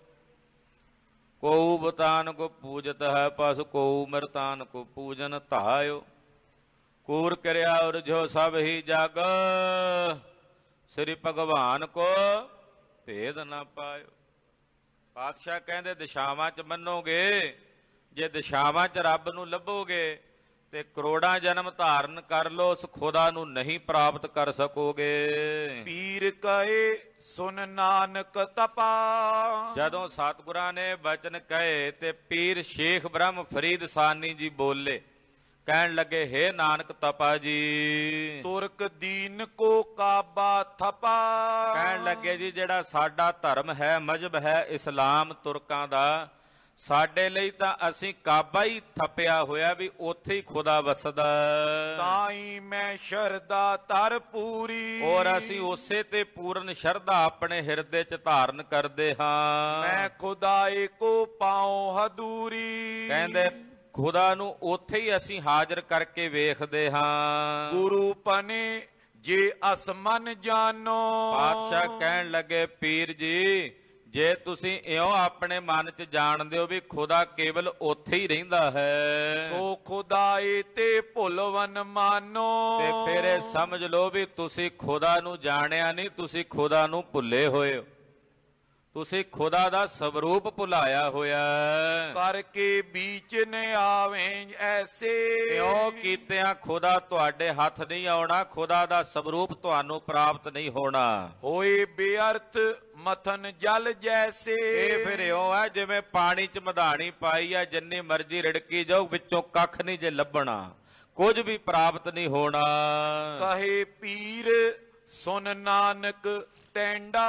ਕੋਊ ਬਤਾਨ ਕੋ ਪੂਜਤ ਹੈ ਪਸ, ਕੋਊ ਮਰਤਾਨ ਕੋ ਪੂਜਨ ਧਾਇਓ। ਕੂਰ ਕਿਰਿਆ ਔਰ ਜੋ ਸਭ ਹੀ ਜਗ, ਸ੍ਰੀ ਭਗਵਾਨ ਕੋ ਭੇਦ ਨਾ ਪਾਇਓ। ਪਾਤਸ਼ਾਹ ਕਹਿੰਦੇ ਦਿਸ਼ਾਵਾਂ 'ਚ ਮੰਨੋਗੇ, ਜੇ ਦਿਸ਼ਾਵਾਂ 'ਚ ਰੱਬ ਨੂੰ ਲੱਭੋਗੇ ਤੇ ਕਰੋੜਾਂ ਜਨਮ ਧਾਰਨ ਕਰ ਲੋ, ਉਸ ਖੁਦਾ ਨੂੰ ਨਹੀਂ ਪ੍ਰਾਪਤ ਕਰ ਸਕੋਗੇ। ਪੀਰ ਕਹੇ ਸੁਨ ਨਾਨਕ ਤਪਾ। ਜਦੋਂ ਸਤਿਗੁਰਾਂ ਨੇ ਬਚਨ ਕਹੇ ਤੇ ਪੀਰ ਸ਼ੇਖ ਬ੍ਰਹਮ ਫਰੀਦ ਸਾਨੀ ਜੀ ਬੋਲੇ, ਕਹਿਣ ਲੱਗੇ, ਹੇ ਨਾਨਕ ਤਪਾ ਜੀ, ਤੁਰਕ ਦੀਨ ਕੋ ਕਾਬਾ ਥਪਾ। ਕਹਿਣ ਲੱਗੇ ਜੀ, ਜਿਹੜਾ ਸਾਡਾ ਧਰਮ ਹੈ, ਮਜ਼ਹਬ ਹੈ ਇਸਲਾਮ ਤੁਰਕਾਂ ਦਾ, ਸਾਡੇ ਲਈ ਤਾਂ ਅਸੀਂ ਕਾਬਾ ਹੀ ਥੱਪਿਆ ਹੋਇਆ ਵੀ ਉੱਥੇ ਹੀ ਖੁਦਾ ਵਸਦਾ। ਤਾਈ ਮੈਂ ਸ਼ਰਧਾ ਧਰ ਪੂਰੀ। ਔਰ ਅਸੀਂ ਉਸੇ ਤੇ ਪੂਰਨ ਸ਼ਰਧਾ ਆਪਣੇ ਹਿਰਦੇ 'ਚ ਧਾਰਨ ਕਰਦੇ ਹਾਂ। ਮੈਂ ਖੁਦਾਏ ਕੋ ਪਾਉ ਹਦੂਰੀ। ਕਹਿੰਦੇ ਖੁਦਾ ਨੂੰ ਉੱਥੇ ਹੀ ਅਸੀਂ ਹਾਜ਼ਰ ਕਰਕੇ ਵੇਖਦੇ ਹਾਂ। ਗੁਰੂ ਪਨੇ ਜੇ ਅਸਮਨ ਜਾਨੋ। ਪਾਤਸ਼ਾਹ ਕਹਿਣ ਲੱਗੇ, ਪੀਰ ਜੀ, ਜੇ ਤੁਸੀਂ ਇਉਂ ਆਪਣੇ ਮਨ 'ਚ ਜਾਣਦੇ ਹੋ ਵੀ ਖੁਦਾ ਕੇਵਲ ਉੱਥੇ ਹੀ ਰਹਿੰਦਾ ਹੈ, ਸੋ ਖੁਦਾਏ ਤੇ ਭੁੱਲਵਨ ਮਾਨੋ। ਤੇ ਫਿਰ ਇਹ ਸਮਝ ਲਓ ਵੀ ਤੁਸੀਂ ਖੁਦਾ ਨੂੰ ਜਾਣਿਆ ਨਹੀਂ, ਤੁਸੀਂ ਖੁਦਾ ਨੂੰ ਭੁੱਲੇ ਹੋਏ ਹੋ। ਤੁਸੀਂ ਖੁਦਾ ਦਾ ਸਵਰੂਪ ਭੁਲਾਇਆ ਹੋਇਆ। ਕਰਕੇ ਬੀਚ ਨ ਆਵੇਂ ਐਸੇ। ਇਉਂ ਕੀਤਿਆਂ ਖੁਦਾ ਤੁਹਾਡੇ ਹੱਥ ਨਹੀਂ ਆਉਣਾ, ਖੁਦਾ ਦਾ ਸਵਰੂਪ ਤੁਹਾਨੂੰ ਪ੍ਰਾਪਤ ਨਹੀਂ ਹੋਣਾ। ਹੋਏ ਬੇਅਰਥ ਮਥਨ ਜਲ ਜੈਸੇ। ਇਹ ਫਿਰ ਇਉਂ ਹੈ ਜਿਵੇਂ ਪਾਣੀ 'ਚ ਮਧਾਣੀ ਪਾਈ ਆ, ਜਿੰਨੀ ਮਰਜ਼ੀ ਰਿੜਕੀ ਜਾਓ, ਵਿੱਚੋਂ ਕੱਖ ਨਹੀਂ ਜੇ ਲੱਭਣਾ, ਕੁਝ ਵੀ ਪ੍ਰਾਪਤ ਨਹੀਂ ਹੋਣਾ। ਕਹੇ ਪੀਰ ਸੁਨ ਨਾਨਕ ਟੈਂਡਾ।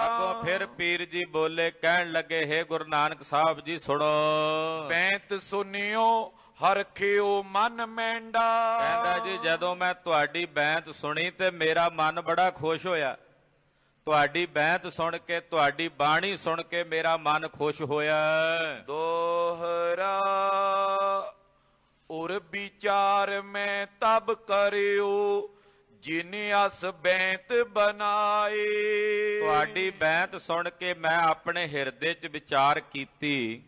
ਅੱਗੋਂ ਫਿਰ ਪੀਰ ਜੀ ਬੋਲੇ, ਕਹਿਣ ਲੱਗੇ, ਹੇ ਗੁਰੂ ਨਾਨਕ ਸਾਹਿਬ ਜੀ ਸੁਣੋ। ਬੈਂਤ ਸੁਨਿਓ ਹਰਖਿਓ ਮਨ ਮੈਂਡਾ। ਕਹਿੰਦਾ ਜੀ, ਜਦੋਂ ਮੈਂ ਤੁਹਾਡੀ ਬੈਂਤ ਸੁਣੀ ਤੇ ਮੇਰਾ ਮਨ ਬੜਾ ਖੁਸ਼ ਹੋਇਆ। ਤੁਹਾਡੀ ਬੈਂਤ ਸੁਣ ਕੇ, ਤੁਹਾਡੀ ਬਾਣੀ ਸੁਣ ਕੇ ਮੇਰਾ ਮਨ ਖੁਸ਼ ਹੋਇਆ। ਦੋਹਰਾ ਉਰ ਵਿਚਾਰ ਮੈਂ ਤਬ ਕਰਿਓ ਜਿਨ ਅਸ ਬੈਂਤ ਬਣਾਏ। ਤੁਹਾਡੀ ਬੈਂਤ ਸੁਣ ਕੇ ਮੈਂ ਆਪਣੇ ਹਿਰਦੇ 'ਚ ਵਿਚਾਰ ਕੀਤੀ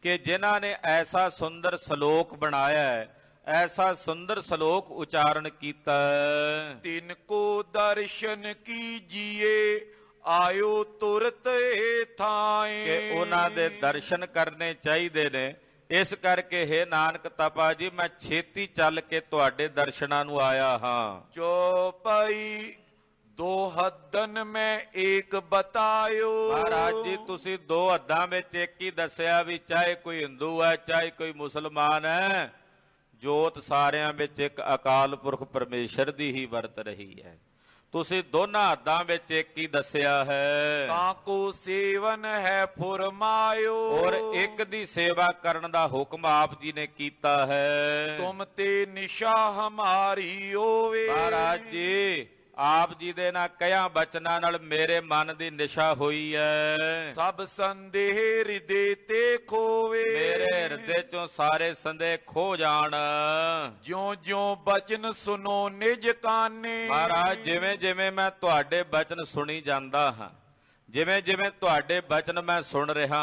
ਕਿ ਜਿਨ੍ਹਾਂ ਨੇ ਐਸਾ ਸੁੰਦਰ ਸ਼ਲੋਕ ਬਣਾਇਆ, ਐਸਾ ਸੁੰਦਰ ਸ਼ਲੋਕ ਉਚਾਰਨ ਕੀਤਾ। ਤਿਨ ਕੋ ਦਰਸ਼ਨ ਕੀਜੀਏ ਆਇਓ ਤੁਰਤ ਏ ਥਾਏ। ਕਿ ਉਹਨਾਂ ਦੇ ਦਰਸ਼ਨ ਕਰਨੇ ਚਾਹੀਦੇ ਨੇ। ਇਸ ਕਰਕੇ ਹੇ ਨਾਨਕ ਤਪਾ ਜੀ, ਮੈਂ ਛੇਤੀ ਚੱਲ ਕੇ ਤੁਹਾਡੇ ਦਰਸ਼ਨਾਂ ਨੂੰ ਆਇਆ ਹਾਂ। ਚੌਪਈ ਦੋ ਹੱਦਨ ਮੈਂ ਏਕ ਬਤਾਇਓ। ਮਹਾਰਾਜ ਜੀ, ਤੁਸੀਂ ਦੋ ਹੱਦਾਂ ਵਿੱਚ ਇੱਕ ਹੀ ਦੱਸਿਆ ਵੀ ਚਾਹੇ ਕੋਈ ਹਿੰਦੂ ਹੈ, ਚਾਹੇ ਕੋਈ ਮੁਸਲਮਾਨ ਹੈ, ਜੋਤ ਸਾਰਿਆਂ ਵਿੱਚ ਇੱਕ ਅਕਾਲ ਪੁਰਖ ਪਰਮੇਸ਼ਰ ਦੀ ਹੀ ਵਰਤ ਰਹੀ ਹੈ। ਤੁਸੀਂ ਦੋਨਾਂ ਹੱਦਾਂ ਵਿੱਚ ਇੱਕ ਹੀ ਦੱਸਿਆ ਹੈ। ਤਾਂ ਕੋ ਸੇਵਨ ਹੈ ਫੁਰਮਾਇਓ। ਔਰ ਇੱਕ ਦੀ ਸੇਵਾ ਕਰਨ ਦਾ ਹੁਕਮ ਆਪ ਜੀ ਨੇ ਕੀਤਾ ਹੈ। ਤੁਮ ਤੇ ਨਿਸ਼ਾ ਹਮਾਰੀ ਹੋਵੇ। ਮਹਾਰਾਜ ਜੀ, ਆਪ ਜੀ ਦੇ ਨਾਲ ਕਹਿਆਂ ਬਚਨਾਂ ਨਾਲ ਮੇਰੇ ਮਨ ਦੀ ਨਿਸ਼ਾ ਹੋਈ ਹੈ। ਸਭ ਸੰਦੇਹ ਹਿਰਦੇ ਤੇ ਖੋਵੇ। ਮੇਰੇ ਹਿਰਦੇ ਚੋਂ ਸਾਰੇ ਸੰਦੇਹ ਖੋ ਜਾਣ। ਜਿਉਂ ਜਿਉਂ ਬਚਨ ਸੁਨੋ ਨਿਜ ਕਾਨੇ। ਮਹਾਰਾਜ, ਜਿਵੇਂ ਜਿਵੇਂ ਮੈਂ ਤੁਹਾਡੇ ਬਚਨ ਸੁਣੀ ਜਾਂਦਾ ਹਾਂ, ਜਿਵੇਂ ਜਿਵੇਂ ਤੁਹਾਡੇ ਬਚਨ ਮੈਂ ਸੁਣ ਰਿਹਾ,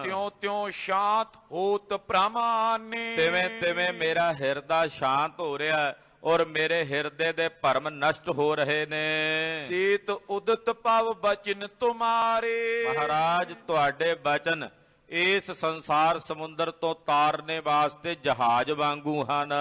ਤਿਉਂ ਤਿਉਂ ਸ਼ਾਂਤ ਹੋਤ ਪ੍ਰਮਾਨੇ। ਤਿਵੇਂ ਤਿਵੇਂ ਮੇਰਾ ਹਿਰਦਾ ਸ਼ਾਂਤ ਹੋ ਰਿਹਾ ਔਰ ਮੇਰੇ ਹਿਰਦੇ ਦੇ ਭਰਮ ਨਸ਼ਟ ਹੋ ਰਹੇ ਨੇ। ਸੇਤ ਉਦਤ ਪਵ ਬਚਨ ਤੁਮਾਰੇ। ਮਹਾਰਾਜ, ਤੁਹਾਡੇ ਬਚਨ ਇਸ ਸੰਸਾਰ ਸਮੁੰਦਰ ਤੋਂ ਤਾਰਨੇ ਵਾਸਤੇ ਜਹਾਜ਼ ਵਾਂਗੂ ਹਨ।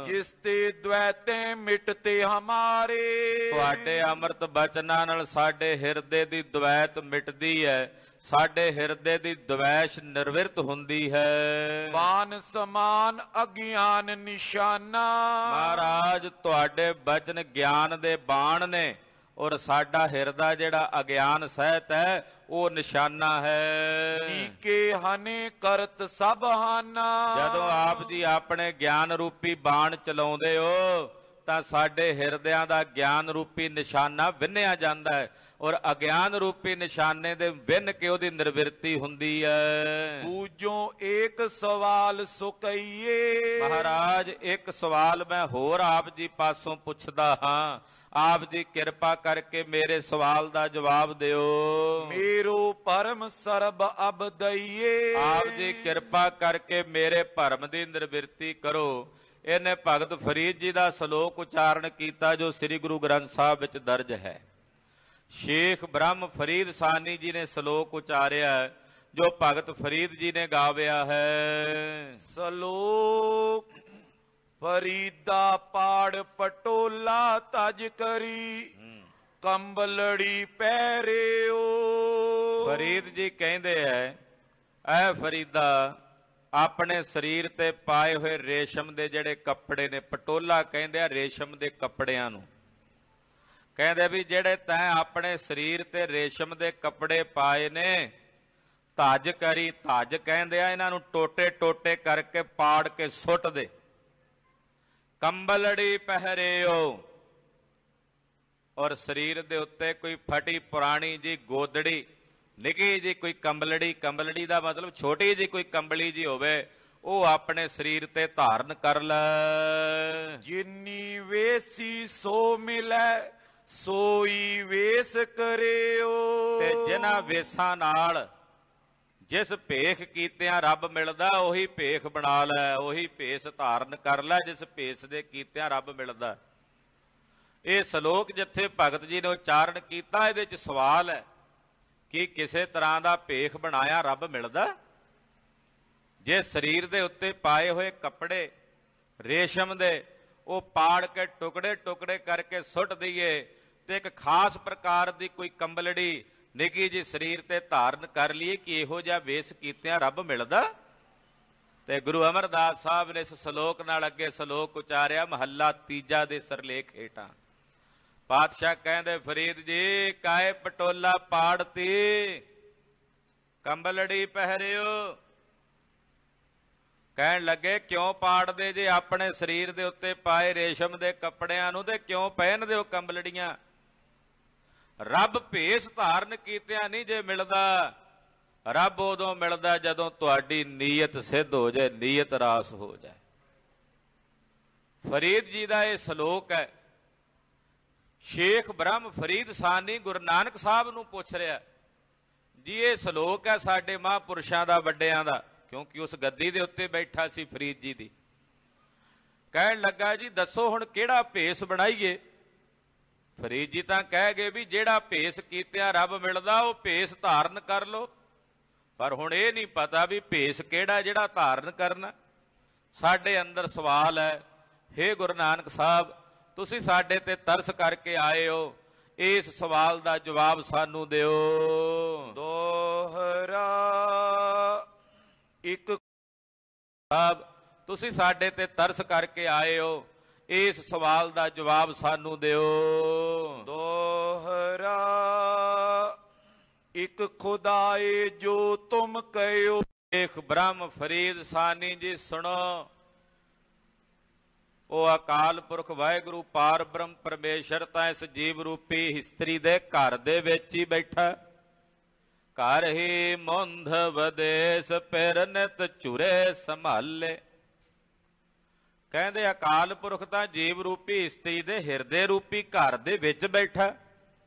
ਜਿਸ ਤੇ ਦ્વੈਤੇ ਮਿਟਤੇ ਹਮਾਰੇ। ਤੁਹਾਡੇ ਅੰਮ੍ਰਿਤ ਬਚਨਾਂ ਨਾਲ ਸਾਡੇ ਹਿਰਦੇ ਦੀ ਦ્વੈਤ ਮਿਟਦੀ ਹੈ, ਸਾਡੇ ਹਿਰਦੇ ਦੀ ਦ્વੈਸ਼ ਨਿਰਵਿਰਤ ਹੁੰਦੀ ਹੈ। ਬਾਨ ਸਮਾਨ ਅਗਿਆਨ ਨਿਸ਼ਾਨਾ। ਮਹਾਰਾਜ, ਤੁਹਾਡੇ ਬਚਨ ਗਿਆਨ ਦੇ ਬਾਣ ਨੇ ਔਰ ਸਾਡਾ ਹਿਰਦਾ ਜਿਹੜਾ ਅਗਿਆਨ ਸਹਿਤ ਹੈ ਉਹ ਨਿਸ਼ਾਨਾ ਹੈ। ਈਕੇ ਹਨੇ ਕਰਤ ਸਭ ਹਾਨਾ। ਜਦੋਂ ਆਪ ਜੀ ਆਪਣੇ ਗਿਆਨ ਰੂਪੀ ਬਾਣ ਚਲਾਉਂਦੇ ਹੋ ਤਾਂ ਸਾਡੇ ਹਿਰਦਿਆਂ ਦਾ ਗਿਆਨ ਰੂਪੀ ਨਿਸ਼ਾਨਾ ਵਿੰਨਿਆ ਜਾਂਦਾ ਹੈ ਔਰ ਅਗਿਆਨ ਰੂਪੀ ਨਿਸ਼ਾਨੇ ਦੇ ਵਿੰਨ ਕੇ ਉਹਦੀ ਨਿਰਵਿਰਤੀ ਹੁੰਦੀ ਹੈ। ਬੂਝੋ ਏਕ ਸਵਾਲ ਸੁਕਈਏ। ਮਹਾਰਾਜ, ਇੱਕ ਸਵਾਲ ਮੈਂ ਹੋਰ ਆਪ ਜੀ ਪਾਸੋਂ ਪੁੱਛਦਾ ਹਾਂ, ਆਪ ਜੀ ਕਿਰਪਾ ਕਰਕੇ ਮੇਰੇ ਸਵਾਲ ਦਾ ਜਵਾਬ ਦਿਓ। ਮੇਰੋ ਪਰਮ ਸਰਬ ਅਬ ਦਈਏ। ਆਪ ਜੀ ਕਿਰਪਾ ਕਰਕੇ ਮੇਰੇ ਭਰਮ ਦੀ ਨਿਰਵਿਰਤੀ ਕਰੋ। ਇਹਨੇ ਭਗਤ ਫਰੀਦ ਜੀ ਦਾ ਸ਼ਲੋਕ ਉਚਾਰਨ ਕੀਤਾ ਜੋ ਸ੍ਰੀ ਗੁਰੂ ਗ੍ਰੰਥ ਸਾਹਿਬ ਵਿੱਚ ਦਰਜ ਹੈ। ਸ਼ੇਖ ਬ੍ਰਹਮ ਫਰੀਦ ਸਾਨੀ ਜੀ ਨੇ ਸ਼ਲੋਕ ਉਚਾਰਿਆ ਜੋ ਭਗਤ ਫਰੀਦ ਜੀ ਨੇ ਗਾਵਿਆ ਹੈ। ਸ਼ਲੋਕ ਫਰੀਦਾ ਪਾੜ ਪਟੋਲਾ ਤਜ ਕਰੀ ਕੰਬਲੜੀ ਪਹਿਰਿਓ। ਫਰੀਦ ਜੀ ਕਹਿੰਦੇ ਐ ਐ ਫਰੀਦਾ ਆਪਣੇ ਸਰੀਰ ਤੇ ਪਾਏ ਹੋਏ ਰੇਸ਼ਮ ਦੇ ਜਿਹੜੇ ਕੱਪੜੇ ਨੇ, ਪਟੋਲਾ ਕਹਿੰਦੇ ਆ ਰੇਸ਼ਮ ਦੇ ਕੱਪੜਿਆਂ ਨੂੰ, ਕਹਿੰਦੇ ਵੀ ਜਿਹੜੇ ਤੈਂ ਆਪਣੇ ਸਰੀਰ ਤੇ ਰੇਸ਼ਮ ਦੇ ਕੱਪੜੇ ਪਾਏ ਨੇ, ਧੱਜ ਕਰੀ, ਧੱਜ ਕਹਿੰਦੇ ਆ ਇਹਨਾਂ ਨੂੰ ਟੋਟੇ ਟੋਟੇ ਕਰਕੇ ਪਾੜ ਕੇ ਸੁੱਟ ਦੇ। ਕੰਬਲੜੀ ਪਹਿਰਿਓ, ਔਰ ਸਰੀਰ ਦੇ ਉੱਤੇ ਕੋਈ ਫਟੀ ਪੁਰਾਣੀ ਜੀ ਗੋਦੜੀ, ਨਿੱਕੀ ਜੀ ਕੋਈ ਕੰਬਲੜੀ, ਕੰਬਲੜੀ ਦਾ ਮਤਲਬ ਛੋਟੀ ਜੀ ਕੋਈ ਕੰਬਲੀ ਜੀ ਹੋਵੇ, ਉਹ ਆਪਣੇ ਸਰੀਰ ਤੇ ਧਾਰਨ ਕਰ ਲੈ। ਜਿਨੀ ਵੇਸੀ ਸੋ ਮਿਲੈ ਸੋਈ ਵੇਸ ਕਰਿਓ। ਤੇ ਜਿਨ੍ਹਾਂ ਵੇਸਾਂ ਨਾਲ ਜਿਸ ਭੇਖ ਕੀਤਿਆਂ ਰੱਬ ਮਿਲਦਾ, ਉਹੀ ਭੇਖ ਬਣਾ ਲੈ, ਉਹੀ ਭੇਸ ਧਾਰਨ ਕਰ ਲੈ ਜਿਸ ਭੇਸ ਦੇ ਕੀਤਿਆਂ ਰੱਬ ਮਿਲਦਾ। ਇਹ ਸ਼ਲੋਕ ਜਿੱਥੇ ਭਗਤ ਜੀ ਨੇ ਉਚਾਰਨ ਕੀਤਾ, ਇਹਦੇ 'ਚ ਸਵਾਲ ਹੈ ਕਿ ਕਿਸੇ ਤਰ੍ਹਾਂ ਦਾ ਭੇਖ ਬਣਾਇਆ ਰੱਬ ਮਿਲਦਾ? ਜੇ ਸਰੀਰ ਦੇ ਉੱਤੇ ਪਾਏ ਹੋਏ ਕੱਪੜੇ ਰੇਸ਼ਮ ਦੇ ਉਹ ਪਾੜ ਕੇ ਟੁਕੜੇ ਟੁਕੜੇ ਕਰਕੇ ਸੁੱਟ ਦਈਏ, ਤੇ ਇੱਕ ਖਾਸ ਪ੍ਰਕਾਰ ਦੀ ਕੋਈ ਕੰਬਲੜੀ ਨਿੱਘੀ ਜੀ ਸਰੀਰ ਤੇ ਧਾਰਨ ਕਰ ਲਈਏ, ਕਿ ਇਹੋ ਜਿਹਾ ਵੇਸ ਕੀਤਿਆਂ ਰੱਬ ਮਿਲਦਾ? ਤੇ ਗੁਰੂ ਅਮਰਦਾਸ ਸਾਹਿਬ ਨੇ ਇਸ ਸ਼ਲੋਕ ਨਾਲ ਅੱਗੇ ਸ਼ਲੋਕ ਉਚਾਰਿਆ, ਮਹੱਲਾ ਤੀਜਾ ਦੇ ਸਰਲੇਖ ਹੇਠਾਂ। ਪਾਤਸ਼ਾਹ ਕਹਿੰਦੇ, ਫਰੀਦ ਜੀ ਕਾਏ ਪਟੋਲਾ ਪਾੜਤੀ, ਕੰਬਲੜੀ ਪਹਿਰਿਓ। ਕਹਿਣ ਲੱਗੇ ਕਿਉਂ ਪਾੜਦੇ ਜੇ ਆਪਣੇ ਸਰੀਰ ਦੇ ਉੱਤੇ ਪਾਏ ਰੇਸ਼ਮ ਦੇ ਕੱਪੜਿਆਂ ਨੂੰ, ਤੇ ਕਿਉਂ ਪਹਿਨਦੇ ਹੋ ਕੰਬਲੜੀਆਂ? ਰੱਬ ਭੇਸ ਧਾਰਨ ਕੀਤਿਆਂ ਨਹੀਂ ਜੇ ਮਿਲਦਾ, ਰੱਬ ਉਦੋਂ ਮਿਲਦਾ ਜਦੋਂ ਤੁਹਾਡੀ ਨੀਅਤ ਸਿੱਧ ਹੋ ਜਾਏ, ਨੀਅਤ ਰਾਸ ਹੋ ਜਾਏ। ਫਰੀਦ ਜੀ ਦਾ ਇਹ ਸ਼ਲੋਕ ਹੈ। ਸ਼ੇਖ ਬ੍ਰਹਮ ਫਰੀਦ ਸਾਨੀ ਗੁਰੂ ਨਾਨਕ ਸਾਹਿਬ ਨੂੰ ਪੁੱਛ ਰਿਹਾ ਜੀ, ਇਹ ਸ਼ਲੋਕ ਹੈ ਸਾਡੇ ਮਹਾਂਪੁਰਸ਼ਾਂ ਦਾ, ਵੱਡਿਆਂ ਦਾ, ਕਿਉਂਕਿ ਉਸ ਗੱਦੀ ਦੇ ਉੱਤੇ ਬੈਠਾ ਸੀ ਫਰੀਦ ਜੀ ਦੀ। ਕਹਿਣ ਲੱਗਾ ਜੀ ਦੱਸੋ ਹੁਣ ਕਿਹੜਾ ਭੇਸ ਬਣਾਈਏ? ਫਰੀਦ ਜੀ ਤਾਂ ਕਹਿ ਗਏ ਵੀ ਜਿਹੜਾ ਭੇਸ ਕੀਤਿਆਂ ਰੱਬ ਮਿਲਦਾ ਉਹ ਭੇਸ ਧਾਰਨ ਕਰ ਲੋ, ਪਰ ਹੁਣ ਇਹ ਨਹੀਂ ਪਤਾ ਵੀ ਭੇਸ ਕਿਹੜਾ ਜਿਹੜਾ ਧਾਰਨ ਕਰਨਾ। ਸਾਡੇ ਅੰਦਰ ਸਵਾਲ ਹੈ, ਹੇ ਗੁਰੂ ਨਾਨਕ ਸਾਹਿਬ ਤੁਸੀਂ ਸਾਡੇ ਤੇ ਤਰਸ ਕਰਕੇ ਆਏ ਹੋ, ਇਸ ਸਵਾਲ ਦਾ ਜਵਾਬ ਸਾਨੂੰ ਦਿਓ। ਦੋਹਰਾ ਇੱਕ ਸਾਹਿਬ ਤੁਸੀਂ ਸਾਡੇ ਤੇ ਤਰਸ ਕਰਕੇ ਆਏ ਹੋ, ਇਸ ਸਵਾਲ ਦਾ ਜਵਾਬ ਸਾਨੂੰ ਦਿਓ। ਦੋਹਰਾ ਇੱਕ ਖੁਦਾਏ ਜੋ ਤੁਮ ਕਹਿਓ। ਸ਼ੇਖ ਬ੍ਰਹਮ ਫਰੀਦ ਸਾਨੀ ਜੀ ਸੁਣੋ, ਉਹ ਅਕਾਲ ਪੁਰਖ ਵਾਹਿਗੁਰੂ ਪਾਰ ਬ੍ਰਹਮ ਪਰਮੇਸ਼ਰ ਤਾਂ ਇਸ ਜੀਵ ਰੂਪੀ ਇਸਤਰੀ ਦੇ ਘਰ ਦੇ ਵਿੱਚ ਹੀ ਬੈਠਾ। ਘਰ ਹੀ ਮੁੰਧ ਵਿਦੇਸ ਪਿਰ ਨਿਤ ਝੁਰੇ ਸੰਭਾਲੇ। ਕਹਿੰਦੇ ਅਕਾਲ ਪੁਰਖ ਤਾਂ ਜੀਵ ਰੂਪੀ ਇਸਤਰੀ ਦੇ ਹਿਰਦੇ ਰੂਪੀ ਘਰ ਦੇ ਵਿੱਚ ਬੈਠਾ।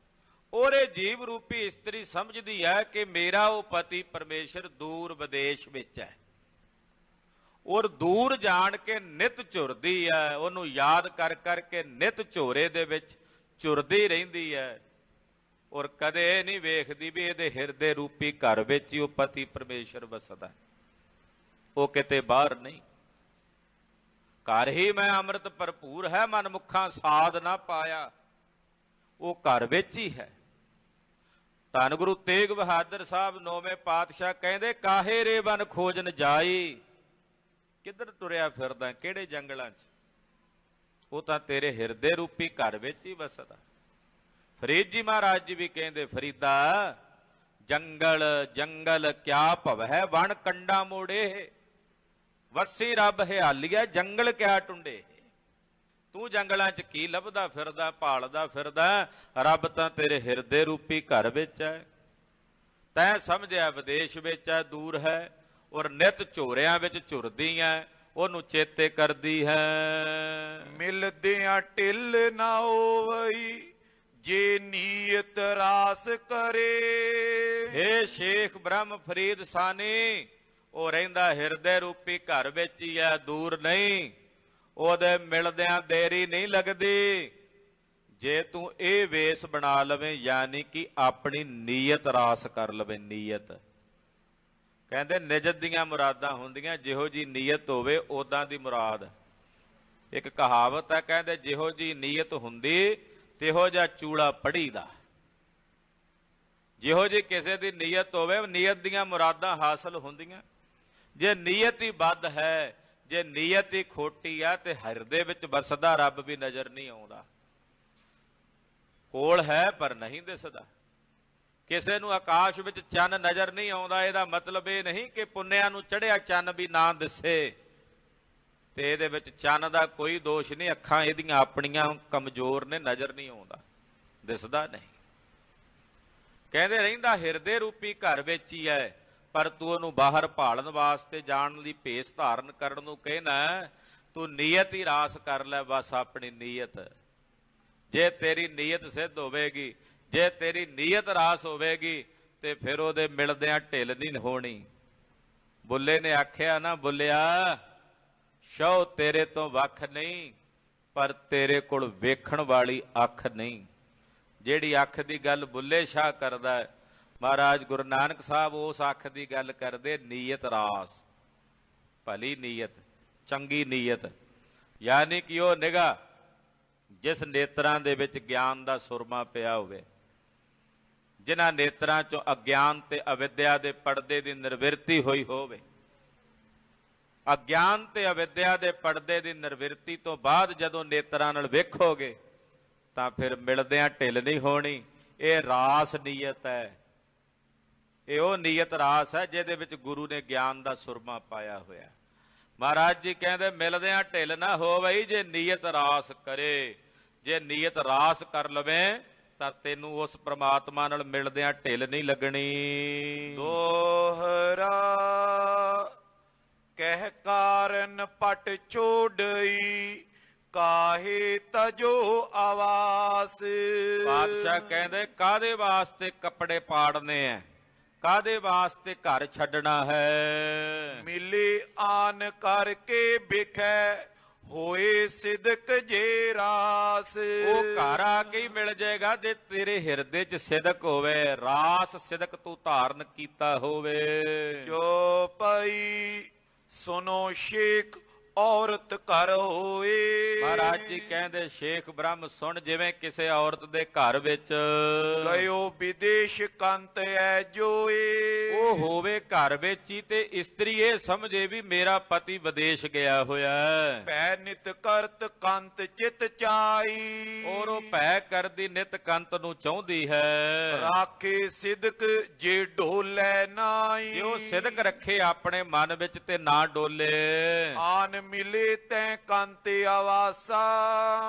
ਉਹਦੇ ਜੀਵ ਰੂਪੀ ਇਸਤਰੀ ਸਮਝਦੀ ਹੈ ਕਿ ਮੇਰਾ ਉਹ ਪਤੀ ਪਰਮੇਸ਼ਰ ਦੂਰ ਵਿਦੇਸ਼ ਵਿੱਚ ਹੈ, ਔਰ ਦੂਰ ਜਾਣ ਕੇ ਨਿਤ ਝੁਰਦੀ ਹੈ, ਉਹਨੂੰ ਯਾਦ ਕਰ ਕਰਕੇ ਨਿਤ ਝੋਰੇ ਦੇ ਵਿੱਚ ਝੁਰਦੀ ਰਹਿੰਦੀ ਹੈ, ਔਰ ਕਦੇ ਨਹੀਂ ਵੇਖਦੀ ਵੀ ਇਹਦੇ ਹਿਰਦੇ ਰੂਪੀ ਘਰ ਵਿੱਚ ਹੀ ਉਹ ਪਤੀ ਪਰਮੇਸ਼ਰ ਵਸਦਾ, ਉਹ ਕਿਤੇ ਬਾਹਰ ਨਹੀਂ। ਘਰ ਹੀ ਮੈਂ ਅੰਮ੍ਰਿਤ ਭਰਪੂਰ ਹੈ, ਮਨ ਮੁਖਾਂ ਸਾਧ ਨਾ ਪਾਇਆ, ਉਹ ਘਰ ਵਿੱਚ ਹੀ ਹੈ। ਧੰਨ ਗੁਰੂ ਤੇਗ ਬਹਾਦਰ ਸਾਹਿਬ ਨੌਵੇਂ ਪਾਤਸ਼ਾਹ ਕਹਿੰਦੇ, ਕਾਹੇ ਰੇ ਬਨ ਖੋਜਨ ਜਾਈ। ਕਿੱਧਰ ਤੁਰਿਆ ਫਿਰਦਾ, ਕਿਹੜੇ ਜੰਗਲਾਂ 'ਚ? ਉਹ ਤਾਂ ਤੇਰੇ ਹਿਰਦੇ ਰੂਪੀ ਘਰ ਵਿੱਚ ਹੀ ਵਸਦਾ। ਫਰੀਦ ਜੀ ਮਹਾਰਾਜ ਜੀ ਵੀ ਕਹਿੰਦੇ, ਫਰੀਦਾ ਜੰਗਲ ਜੰਗਲ ਕਿਆ ਭਵੈ ਵਣ ਕੰਡਾ ਮੋੜੇ, ਵਸੀ ਰੱਬ ਹਿਆਲੀਆ ਜੰਗਲ ਕਿਆ ਟੁੰਡੇ। ਤੂੰ ਜੰਗਲਾਂ 'ਚ ਕੀ ਲੱਭਦਾ ਫਿਰਦਾ, ਭਾਲਦਾ ਫਿਰਦਾ, ਰੱਬ ਤਾਂ ਤੇਰੇ ਹਿਰਦੇ ਰੂਪੀ ਘਰ ਵਿੱਚ ਹੈ। ਤੈਂ ਸਮਝਿਆ ਵਿਦੇਸ਼ ਵਿੱਚ ਹੈ, ਦੂਰ ਹੈ, ਔਰ ਨਿਤ ਝੋਰਿਆਂ ਵਿੱਚ ਝੁਰਦੀ ਹੈ, ਉਹਨੂੰ ਚੇਤੇ ਕਰਦੀ ਹੈ। ਮਿਲਦਿਆਂ ਢਿੱਲ ਨਾ ਹੋਵਈ ਜੇ ਨੀਅਤ ਰਾਸ ਕਰੇ। ਹੇ ਸ਼ੇਖ ਬ੍ਰਹਮ ਫਰੀਦ ਸਾਨੀ, ਉਹ ਰਹਿੰਦਾ ਹਿਰਦੇ ਰੂਪੀ ਘਰ ਵਿੱਚ ਹੀ ਹੈ, ਦੂਰ ਨਹੀਂ। ਉਹਦੇ ਮਿਲਦਿਆਂ ਦੇਰੀ ਨਹੀਂ ਲੱਗਦੀ ਜੇ ਤੂੰ ਇਹ ਵੇਸ ਬਣਾ ਲਵੇਂ, ਯਾਨੀ ਕਿ ਆਪਣੀ ਨੀਅਤ ਰਾਸ ਕਰ ਲਵੇਂ। ਨੀਅਤ ਕਹਿੰਦੇ ਨਿਜਤ ਦੀਆਂ ਮੁਰਾਦਾਂ ਹੁੰਦੀਆਂ, ਜਿਹੋ ਜੀ ਨੀਅਤ ਹੋਵੇ ਉਦਾਂ ਦੀ ਮੁਰਾਦ। ਇੱਕ ਕਹਾਵਤ ਹੈ, ਕਹਿੰਦੇ ਜਿਹੋ ਜੀ ਨੀਅਤ ਹੁੰਦੀ ਤਿਹੋ ਜਿਹਾ ਚੂੜਾ ਪੜੀਦਾ। ਜਿਹੋ ਜੀ ਕਿਸੇ ਦੀ ਨੀਅਤ ਹੋਵੇ, ਨੀਅਤ ਦੀਆਂ ਮੁਰਾਦਾਂ ਹਾਸਲ ਹੁੰਦੀਆਂ। ਜੇ ਨੀਅਤ ਹੀ ਬਦ ਹੈ, ਜੇ ਨੀਅਤ ਹੀ ਖੋਟੀ ਆ, ਤੇ ਹਿਰਦੇ ਵਿੱਚ ਵਸਦਾ ਰੱਬ ਵੀ ਨਜ਼ਰ ਨਹੀਂ ਆਉਂਦਾ। ਕੋਲ ਹੈ ਪਰ ਨਹੀਂ ਦਿਸਦਾ। ਕਿਸੇ ਨੂੰ ਆਕਾਸ਼ ਵਿੱਚ ਚੰਨ ਨਜ਼ਰ ਨਹੀਂ ਆਉਂਦਾ, ਇਹਦਾ ਮਤਲਬ ਇਹ ਨਹੀਂ ਕਿ ਪੁੰਨਿਆਂ ਨੂੰ ਚੜ੍ਹਿਆ ਚੰਨ ਵੀ ਨਾ ਦਿਸੇ। ਤੇ ਇਹਦੇ ਵਿੱਚ ਚੰਨ ਦਾ ਕੋਈ ਦੋਸ਼ ਨਹੀਂ, ਅੱਖਾਂ ਇਹਦੀਆਂ ਆਪਣੀਆਂ ਕਮਜ਼ੋਰ ਨੇ, ਨਜ਼ਰ ਨਹੀਂ ਆਉਂਦਾ, ਦਿਸਦਾ ਨਹੀਂ। ਕਹਿੰਦੇ ਰਹਿੰਦਾ ਹਿਰਦੇ ਰੂਪੀ ਘਰ ਵਿੱਚ ਹੀ ਹੈ, ਪਰ ਤੂੰ ਉਹਨੂੰ ਬਾਹਰ ਭਾਲਣ ਵਾਸਤੇ ਜਾਣ ਦੀ ਭੇਸ ਧਾਰਨ ਕਰਨ ਨੂੰ ਕਹਿਣਾ। ਤੂੰ ਨੀਅਤ ਹੀ ਰਾਸ ਕਰ ਲੈ, ਬਸ ਆਪਣੀ ਨੀਅਤ। ਜੇ ਤੇਰੀ ਨੀਅਤ ਸਿੱਧ ਹੋਵੇਗੀ, ਜੇ ਤੇਰੀ ਨੀਅਤ ਰਾਸ ਹੋਵੇਗੀ, ਤੇ ਫਿਰ ਉਹਦੇ ਮਿਲਦਿਆਂ ਢਿੱਲ ਨਹੀਂ ਹੋਣੀ। ਬੁੱਲੇ ਨੇ ਆਖਿਆ ਨਾ, ਬੁੱਲਿਆ ਸ਼ੌ ਤੇਰੇ ਤੋਂ ਵੱਖ ਨਹੀਂ, ਪਰ ਤੇਰੇ ਕੋਲ ਵੇਖਣ ਵਾਲੀ ਅੱਖ ਨਹੀਂ। ਜਿਹੜੀ ਅੱਖ ਦੀ ਗੱਲ ਬੁੱਲੇ ਸ਼ਾਹ ਕਰਦਾ ਹੈ, ਮਹਾਰਾਜ ਗੁਰੂ ਨਾਨਕ ਸਾਹਿਬ ਉਸ ਅੱਖ ਦੀ ਗੱਲ ਕਰਦੇ, ਨੀਅਤ ਰਾਸ, ਭਲੀ ਨੀਅਤ, ਚੰਗੀ ਨੀਅਤ। ਯਾਨੀ ਕਿ ਉਹ ਨਿਗਾਹ ਜਿਸ ਨੇਤਰਾਂ ਦੇ ਵਿੱਚ ਗਿਆਨ ਦਾ ਸੁਰਮਾ ਪਿਆ ਹੋਵੇ, ਜਿਨ੍ਹਾਂ ਨੇਤਰਾਂ ਚੋਂ ਅਗਿਆਨ ਤੇ ਅਵਿਦਿਆ ਦੇ ਪਰਦੇ ਦੀ ਨਿਰਵਿਰਤੀ ਹੋਈ ਹੋਵੇ। ਅਗਿਆਨ ਤੇ ਅਵਿਦਿਆ ਦੇ ਪਰਦੇ ਦੀ ਨਿਰਵਿਰਤੀ ਤੋਂ ਬਾਅਦ ਜਦੋਂ ਨੇਤਰਾਂ ਨਾਲ ਵੇਖੋਗੇ, ਤਾਂ ਫਿਰ ਮਿਲਦਿਆਂ ਢਿੱਲ ਨਹੀਂ ਹੋਣੀ। ਇਹ ਰਾਸ ਨੀਅਤ ਹੈ। ਇਹ ਉਹ ਨੀਅਤ ਰਾਸ ਹੈ ਜਿਹਦੇ ਵਿੱਚ ਗੁਰੂ ਨੇ ਗਿਆਨ ਦਾ ਸੁਰਮਾ ਪਾਇਆ ਹੋਇਆ। ਮਹਾਰਾਜ ਜੀ ਕਹਿੰਦੇ ਮਿਲਦਿਆਂ ਢਿੱਲ ਨਾ ਹੋਵੇ, ਜੇ ਨੀਅਤ ਰਾਸ ਕਰੇ। ਜੇ ਨੀਅਤ ਰਾਸ ਕਰ ਲਵੇ ਤਾਂ ਤੈਨੂੰ ਉਸ ਪ੍ਰਮਾਤਮਾ ਨਾਲ ਮਿਲਦਿਆਂ ਢਿੱਲ ਨਹੀਂ ਲੱਗਣੀ। ਦੋਹਰਾ ਕਹਿ ਕਾਰਨ ਪਟ ਛੋੜਈ, ਕਾਹੇ ਤਜੋ ਆਵਾਸ। ਪਾਤਸ਼ਾਹ ਕਹਿੰਦੇ ਕਾਹਦੇ ਵਾਸਤੇ ਕੱਪੜੇ ਪਾੜਨੇ ਐ, ਕਾਹਦੇ ਵਾਸਤੇ ਘਰ ਛੱਡਣਾ ਹੈ। ਮਿਲੇ ਆਨ ਕਰਕੇ ਵਿਖੈ, ਹੋਏ ਸਿਦਕ ਜੇ ਰਾਸ। ਉਹ ਘਰ ਆ ਕੇ ਹੀ ਮਿਲ ਜਾਏਗਾ ਜੇ ਤੇਰੇ ਹਿਰਦੇ 'ਚ ਸਿਦਕ ਹੋਵੇ, ਰਾਸ ਸਿਦਕ ਤੂੰ ਧਾਰਨ ਕੀਤਾ ਹੋਵੇ। ਜੋ ਪਈ ਸੁਨੋ ਸ਼ੇਖ ਔਰਤ ਘਰ ਹੋਏ। ਮਹਾਰਾਜ ਜੀ ਕਹਿੰਦੇ ਸ਼ੇਖ ਬ੍ਰਹਮ ਸੁਣ, ਜਿਵੇਂ ਕਿਸੇ ਔਰਤ ਦੇ ਘਰ ਵਿੱਚ ਗਇਓ ਵਿਦੇਸ਼ ਕੰਤ ਐ ਜੋਏ। ਉਹ ਹੋਵੇ ਘਰ ਵਿੱਚ ਹੀ, ਤੇ ਇਸਤਰੀ ਇਹ ਸਮਝੇ ਵੀ ਮੇਰਾ ਪਤੀ ਵਿਦੇਸ਼ ਗਿਆ ਹੋਇਆ। ਭੈ ਨਿਤ ਕਰਤ ਕੰਤ ਚਿਤ ਚਾਈ। ਔਰ ਉਹ ਭੈ ਕਰਦੀ ਨਿਤ ਕੰਤ ਨੂੰ ਚਾਹੁੰਦੀ ਹੈ। ਰਾਖੇ ਸਿਦਕ ਜੇ ਢੋਲੇ ਨਾਈ। ਜੇ ਉਹ ਸਿਦਕ ਰੱਖੇ ਆਪਣੇ ਮਨ ਵਿੱਚ ਤੇ ਨਾ ਡੋਲੇ। ਆਨ ਮਿਲੇ ਤੈ ਕੰਤ ਆਵਾਸਾ।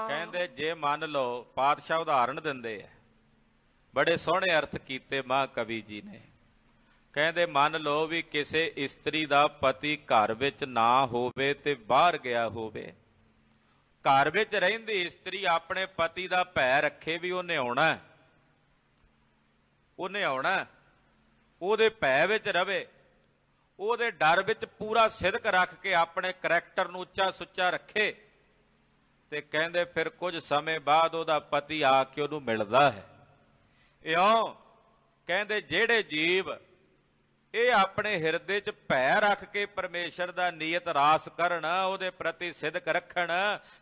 ਕਹਿੰਦੇ ਜੇ ਮੰਨ ਲਓ, ਪਾਤਸ਼ਾਹ ਉਦਾਹਰਣ ਦਿੰਦੇ ਆ, ਬੜੇ ਸੋਹਣੇ ਅਰਥ ਕੀਤੇ ਮਹਾਕਵੀ ਜੀ ਨੇ। ਕਹਿੰਦੇ ਮੰਨ ਲਓ ਵੀ ਕਿਸੇ ਇਸਤਰੀ ਦਾ ਪਤੀ ਘਰ ਵਿੱਚ ਨਾ ਹੋਵੇ ਤੇ ਬਾਹਰ ਗਿਆ ਹੋਵੇ। ਘਰ ਵਿੱਚ ਰਹਿੰਦੀ ਇਸਤਰੀ ਆਪਣੇ ਪਤੀ ਦਾ ਭੈ ਰੱਖੇ ਵੀ ਉਹਨੇ ਆਉਣਾ, ਉਹਨੇ ਆਉਣਾ, ਉਹਦੇ ਭੈ ਵਿੱਚ ਰਵੇ, ਉਹਦੇ ਡਰ ਵਿੱਚ ਪੂਰਾ ਸਿਦਕ ਰੱਖ ਕੇ ਆਪਣੇ ਕਰੈਕਟਰ ਨੂੰ ਉੱਚਾ ਸੁੱਚਾ ਰੱਖੇ। ਤੇ ਕਹਿੰਦੇ ਫਿਰ ਕੁਝ ਸਮੇਂ ਬਾਅਦ ਉਹਦਾ ਪਤੀ ਆ ਕੇ ਉਹਨੂੰ ਮਿਲਦਾ ਹੈ। ਇਉਂ ਕਹਿੰਦੇ ਜਿਹੜੇ ਜੀਵ ਇਹ ਆਪਣੇ ਹਿਰਦੇ 'ਚ ਭੈ ਰੱਖ ਕੇ ਪਰਮੇਸ਼ਰ ਦਾ ਨੀਅਤ ਰਾਸ ਕਰਨ, ਉਹਦੇ ਪ੍ਰਤੀ ਸਿਦਕ ਰੱਖਣ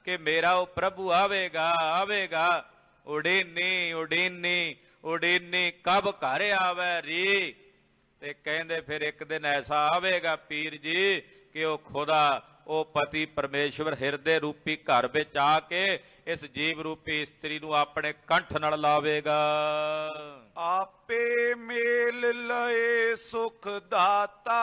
ਕਿ ਮੇਰਾ ਉਹ ਪ੍ਰਭੂ ਆਵੇਗਾ, ਆਵੇਗਾ, ਉਡੀਨੀ ਉਡੀਨੀ ਉਡੀਨੀ ਕਬ ਘਰ ਆਵੇ ਰੀ। ਤੇ ਕਹਿੰਦੇ ਫਿਰ ਇੱਕ ਦਿਨ ਐਸਾ ਆਵੇਗਾ ਪੀਰ ਜੀ ਕਿ ਉਹ ਖੁਦਾ, ਉਹ ਪਤੀ ਪਰਮੇਸ਼ਵਰ ਹਿਰਦੇ ਰੂਪੀ ਘਰ ਵਿੱਚ ਆ ਕੇ ਇਸ ਜੀਵ ਰੂਪੀ ਇਸਤਰੀ ਨੂੰ ਆਪਣੇ ਕੰਠ ਨਾਲ ਲਾਵੇਗਾ। ਆਪੇ ਮੇਲ ਲਏ ਸੁਖ ਦਾਤਾ,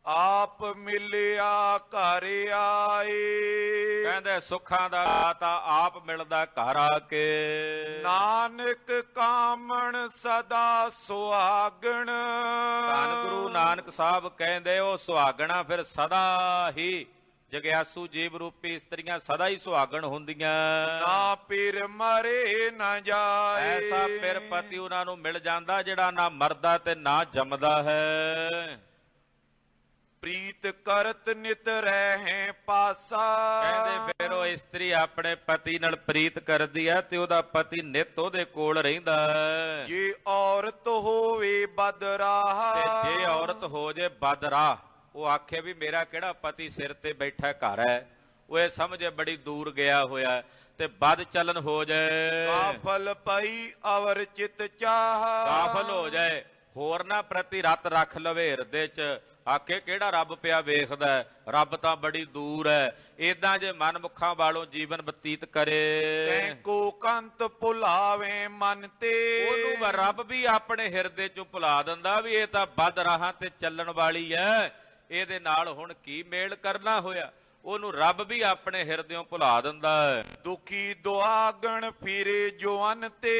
ਆਪ ਮਿਲਿਆ ਘਰ ਆਏ। ਕਹਿੰਦੇ ਸੁੱਖਾਂ ਦਾ ਦਾਤਾ ਆਪ ਮਿਲਦਾ ਘਰ ਆ ਕੇ। ਨਾਨਕ ਕਾਮਣ ਸਦਾ ਸੁਹਾਗਣ। ਧੰਨ ਗੁਰੂ ਨਾਨਕ ਸਾਹਿਬ ਕਹਿੰਦੇ ਉਹ ਸੁਹਾਗਣਾ ਫਿਰ ਸਦਾ ਹੀ, ਜਗਿਆਸੂ ਜੀਵ ਰੂਪੀ ਇਸਤਰੀਆਂ ਸਦਾ ਹੀ ਸੁਹਾਗਣ ਹੁੰਦੀਆਂ। ਨਾ ਫਿਰ ਮਰੇ ਨਾ ਜਾਏ। ਐਸਾ ਫਿਰ ਪਤੀ ਉਹਨਾਂ ਨੂੰ ਮਿਲ ਜਾਂਦਾ ਜਿਹੜਾ ਨਾ ਮਰਦਾ ਤੇ ਨਾ ਜੰਮਦਾ ਹੈ। ਪ੍ਰੀਤ ਕਰਤ ਨਿਤ ਰਹਿ ਪਾਸਾ। ਕਹਿੰਦੇ ਫਿਰ ਉਹ ਇਸਤਰੀ ਆਪਣੇ ਪਤੀ ਨਾਲ ਪ੍ਰੀਤ ਕਰਦੀ ਹੈ ਤੇ ਉਹਦਾ ਪਤੀ ਨਿਤ ਉਹਦੇ ਕੋਲ ਰਹਿੰਦਾ ਹੈ। ਜੇ ਔਰਤ ਹੋਵੇ ਬਦਰਾਹ। ਤੇ ਜੇ ਔਰਤ ਹੋ ਜੇ ਬਦਰਾਹ, ਉਹ ਆਖੇ ਵੀ ਮੇਰਾ ਕਿਹੜਾ ਪਤੀ ਸਿਰ ਤੇ ਬੈਠਾ ਘਰ ਹੈ, ਉਹ ਇਹ ਸਮਝੇ ਬੜੀ ਦੂਰ ਗਿਆ ਹੋਇਆ ਤੇ ਬਦ ਚਲਨ ਹੋ ਜਾਏ, ਕਾਫਲ ਪਈ ਅਵਰ ਚਿਤ ਚਾਹ, ਕਾਫਲ ਹੋ ਜਾਏ, ਹੋਰਨਾਂ ਪ੍ਰਤੀ ਰਤ ਰੱਖ ਲਵੇ ਹਿਰਦੇ ਚ, ਆਖੇ ਕਿਹੜਾ ਰੱਬ ਪਿਆ ਵੇਖਦਾ, ਰੱਬ ਤਾਂ ਬੜੀ ਦੂਰ ਹੈ। ਏਦਾਂ ਜੇ ਮਨਮੁਖਾਂ ਵਾਲੋਂ ਜੀਵਨ ਬਤੀਤ ਕਰੇ, ਤੈਂਕੋ ਕੰਤ ਭੁਲਾਵੇ ਮਨ ਤੇ, ਉਹਨੂੰ ਰੱਬ ਵੀ ਆਪਣੇ ਹਿਰਦੇ ਚੋਂ ਭੁਲਾ ਦਿੰਦਾ ਵੀ ਇਹ ਤਾਂ ਬਦ ਰਾਹਾਂ ਤੇ ਚੱਲਣ ਵਾਲੀ ਹੈ, ਇਹਦੇ ਨਾਲ ਹੁਣ ਕੀ ਮੇਲ ਕਰਨਾ ਹੋਇਆ, ਉਹਨੂੰ ਰੱਬ ਵੀ ਆਪਣੇ ਹਿਰਦਿਓਂ ਭੁਲਾ ਦਿੰਦਾ ਹੈ। ਦੁਖੀ ਦੁਆਗਣ ਫਿਰੇ ਜੁਆਨ ਤੇ,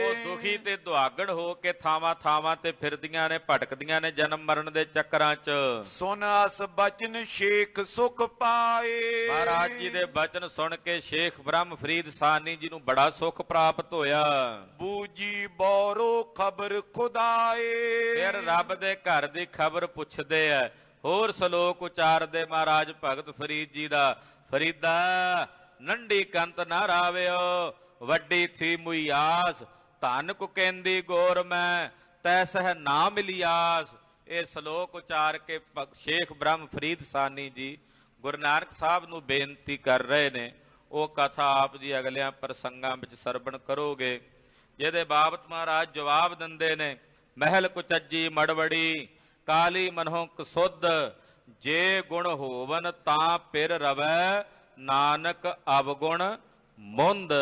ਉਹ ਦੁਖੀ ਤੇ ਦੁਆਗਣ ਹੋ ਕੇ ਥਾਵਾਂ ਥਾਵਾਂ ਤੇ ਫਿਰਦੀਆਂ ਨੇ, ਭਟਕਦੀਆਂ ਨੇ ਜਨਮ ਮਰਨ ਦੇ ਚੱਕਰਾਂ 'ਚ। ਸੁਨ ਅਸ ਬਚਨ ਸ਼ੇਖ ਸੁਖ ਪਾਏ, ਮਹਾਰਾਜ ਜੀ ਦੇ ਬਚਨ ਸੁਣ ਕੇ ਸ਼ੇਖ ਬ੍ਰਹਮ ਫਰੀਦ ਸਾਨੀ ਜੀ ਨੂੰ ਬੜਾ ਸੁਖ ਪ੍ਰਾਪਤ ਹੋਇਆ। ਬੂਜੀ ਬੋਰੋ ਖਬਰ ਖੁਦਾਏ, ਫਿਰ ਰੱਬ ਦੇ ਘਰ ਦੀ ਖਬਰ ਪੁੱਛਦੇ ਆ। ਹੋਰ ਸ਼ਲੋਕ ਉਚਾਰਦੇ ਮਹਾਰਾਜ ਭਗਤ ਫਰੀਦ ਜੀ ਦਾ, ਫਰੀਦਾ ਨੰਢੀ ਕੰਤ ਨਾ ਰਾਵਿਓ, ਵੱਡੀ ਥੀ ਮੁਈ ਆਸ, ਧਨ ਕੁ ਕਹਿੰਦੀ ਗੋਰ ਮੈਂ, ਤੈਸਹ ਨਾ ਮਿਲਿਆਸ। ਇਹ ਸ਼ਲੋਕ ਉਚਾਰ ਕੇ ਸ਼ੇਖ ਬ੍ਰਹਮ ਫਰੀਦ ਸਾਨੀ ਜੀ ਗੁਰੂ ਨਾਨਕ ਸਾਹਿਬ ਨੂੰ ਬੇਨਤੀ ਕਰ ਰਹੇ ਨੇ। ਉਹ ਕਥਾ ਆਪ ਜੀ ਅਗਲਿਆਂ ਪ੍ਰਸੰਗਾਂ ਵਿੱਚ ਸਰਵਣ ਕਰੋਗੇ, ਜਿਹਦੇ ਬਾਬਤ ਮਹਾਰਾਜ ਜਵਾਬ ਦਿੰਦੇ ਨੇ। ਮਹਿਲ ਕੁਚੱਜੀ ਮੜਵੜੀ ਕਾਲੀ ਮਨੋਂ ਕਸੁੱਧ, ਜੇ ਗੁਣ ਹੋਵਨ ਤਾਂ ਪਿਰ ਰਵੈ, ਨਾਨਕ ਅਵਗੁਣ ਮੁੰਦ।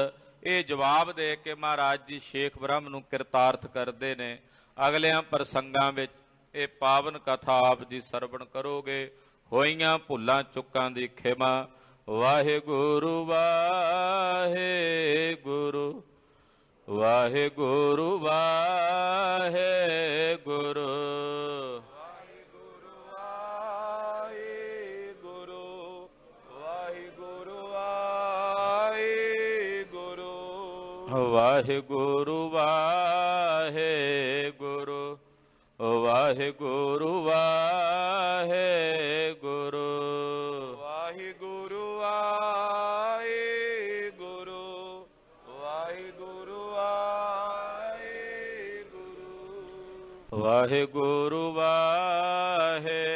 ਇਹ ਜਵਾਬ ਦੇ ਕੇ ਮਹਾਰਾਜ ਜੀ ਸ਼ੇਖ ਬ੍ਰਹਮ ਨੂੰ ਕਿਰਤਾਰਥ ਕਰਦੇ ਨੇ। ਅਗਲਿਆਂ ਪ੍ਰਸੰਗਾਂ ਵਿੱਚ ਇਹ ਪਾਵਨ ਕਥਾ ਆਪ ਜੀ ਸਰਵਣ ਕਰੋਗੇ। ਹੋਈਆਂ ਭੁੱਲਾਂ ਚੁੱਕਾਂ ਦੀ ਖਿਮਾ। ਵਾਹਿਗੁਰੂ ਵਾਹਿਗੁਰੂ ਵਾਹਿਗੁਰੂ ਵਾਹਿਗੁਰੂ। ਵਾਹਿਗੁਰੂ ਵਾਹਿਗੁਰੂ ਵਾਹਿਗੁਰੂ ਵਾਹਿਗੁਰੂ ਵਾਹਿਗੁਰੂ ਵਾਹਿਗੁਰੂ ਵਾਹਿਗੁਰੂ ਵਾਹਿਗੁਰੂ ਵਾਹਿਗੁਰੂ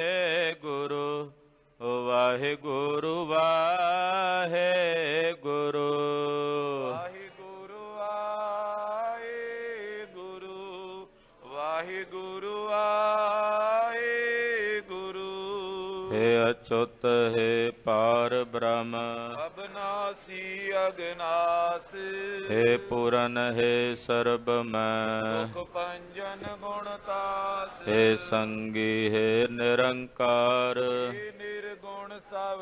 ਵਾਹਿਗੁਰੂ ਵਾਹਿਗੁਰੂ ਵਾਹਿਗੁਰੂ ਵਾਹਿਗੁਰੂ ਵਾਹਿਗੁਰੂ। ਹੇ ਅਚੁੱਤ ਹੈ ਪਾਰ ਬ੍ਰਹਮ, ਅਬਨਾਸੀ ਅਗਨਾਸ, ਹੇ ਪੂਰਨ ਹੈ ਸਰਬ ਮੈਂ, ਸੁਖ ਪੰਜਨ ਗੁਣਤਾਸ, ਹੇ ਸੰਗੀ ਹੈ ਨਿਰੰਕਾਰ, ਨਿਰਗੁਣ ਸਭ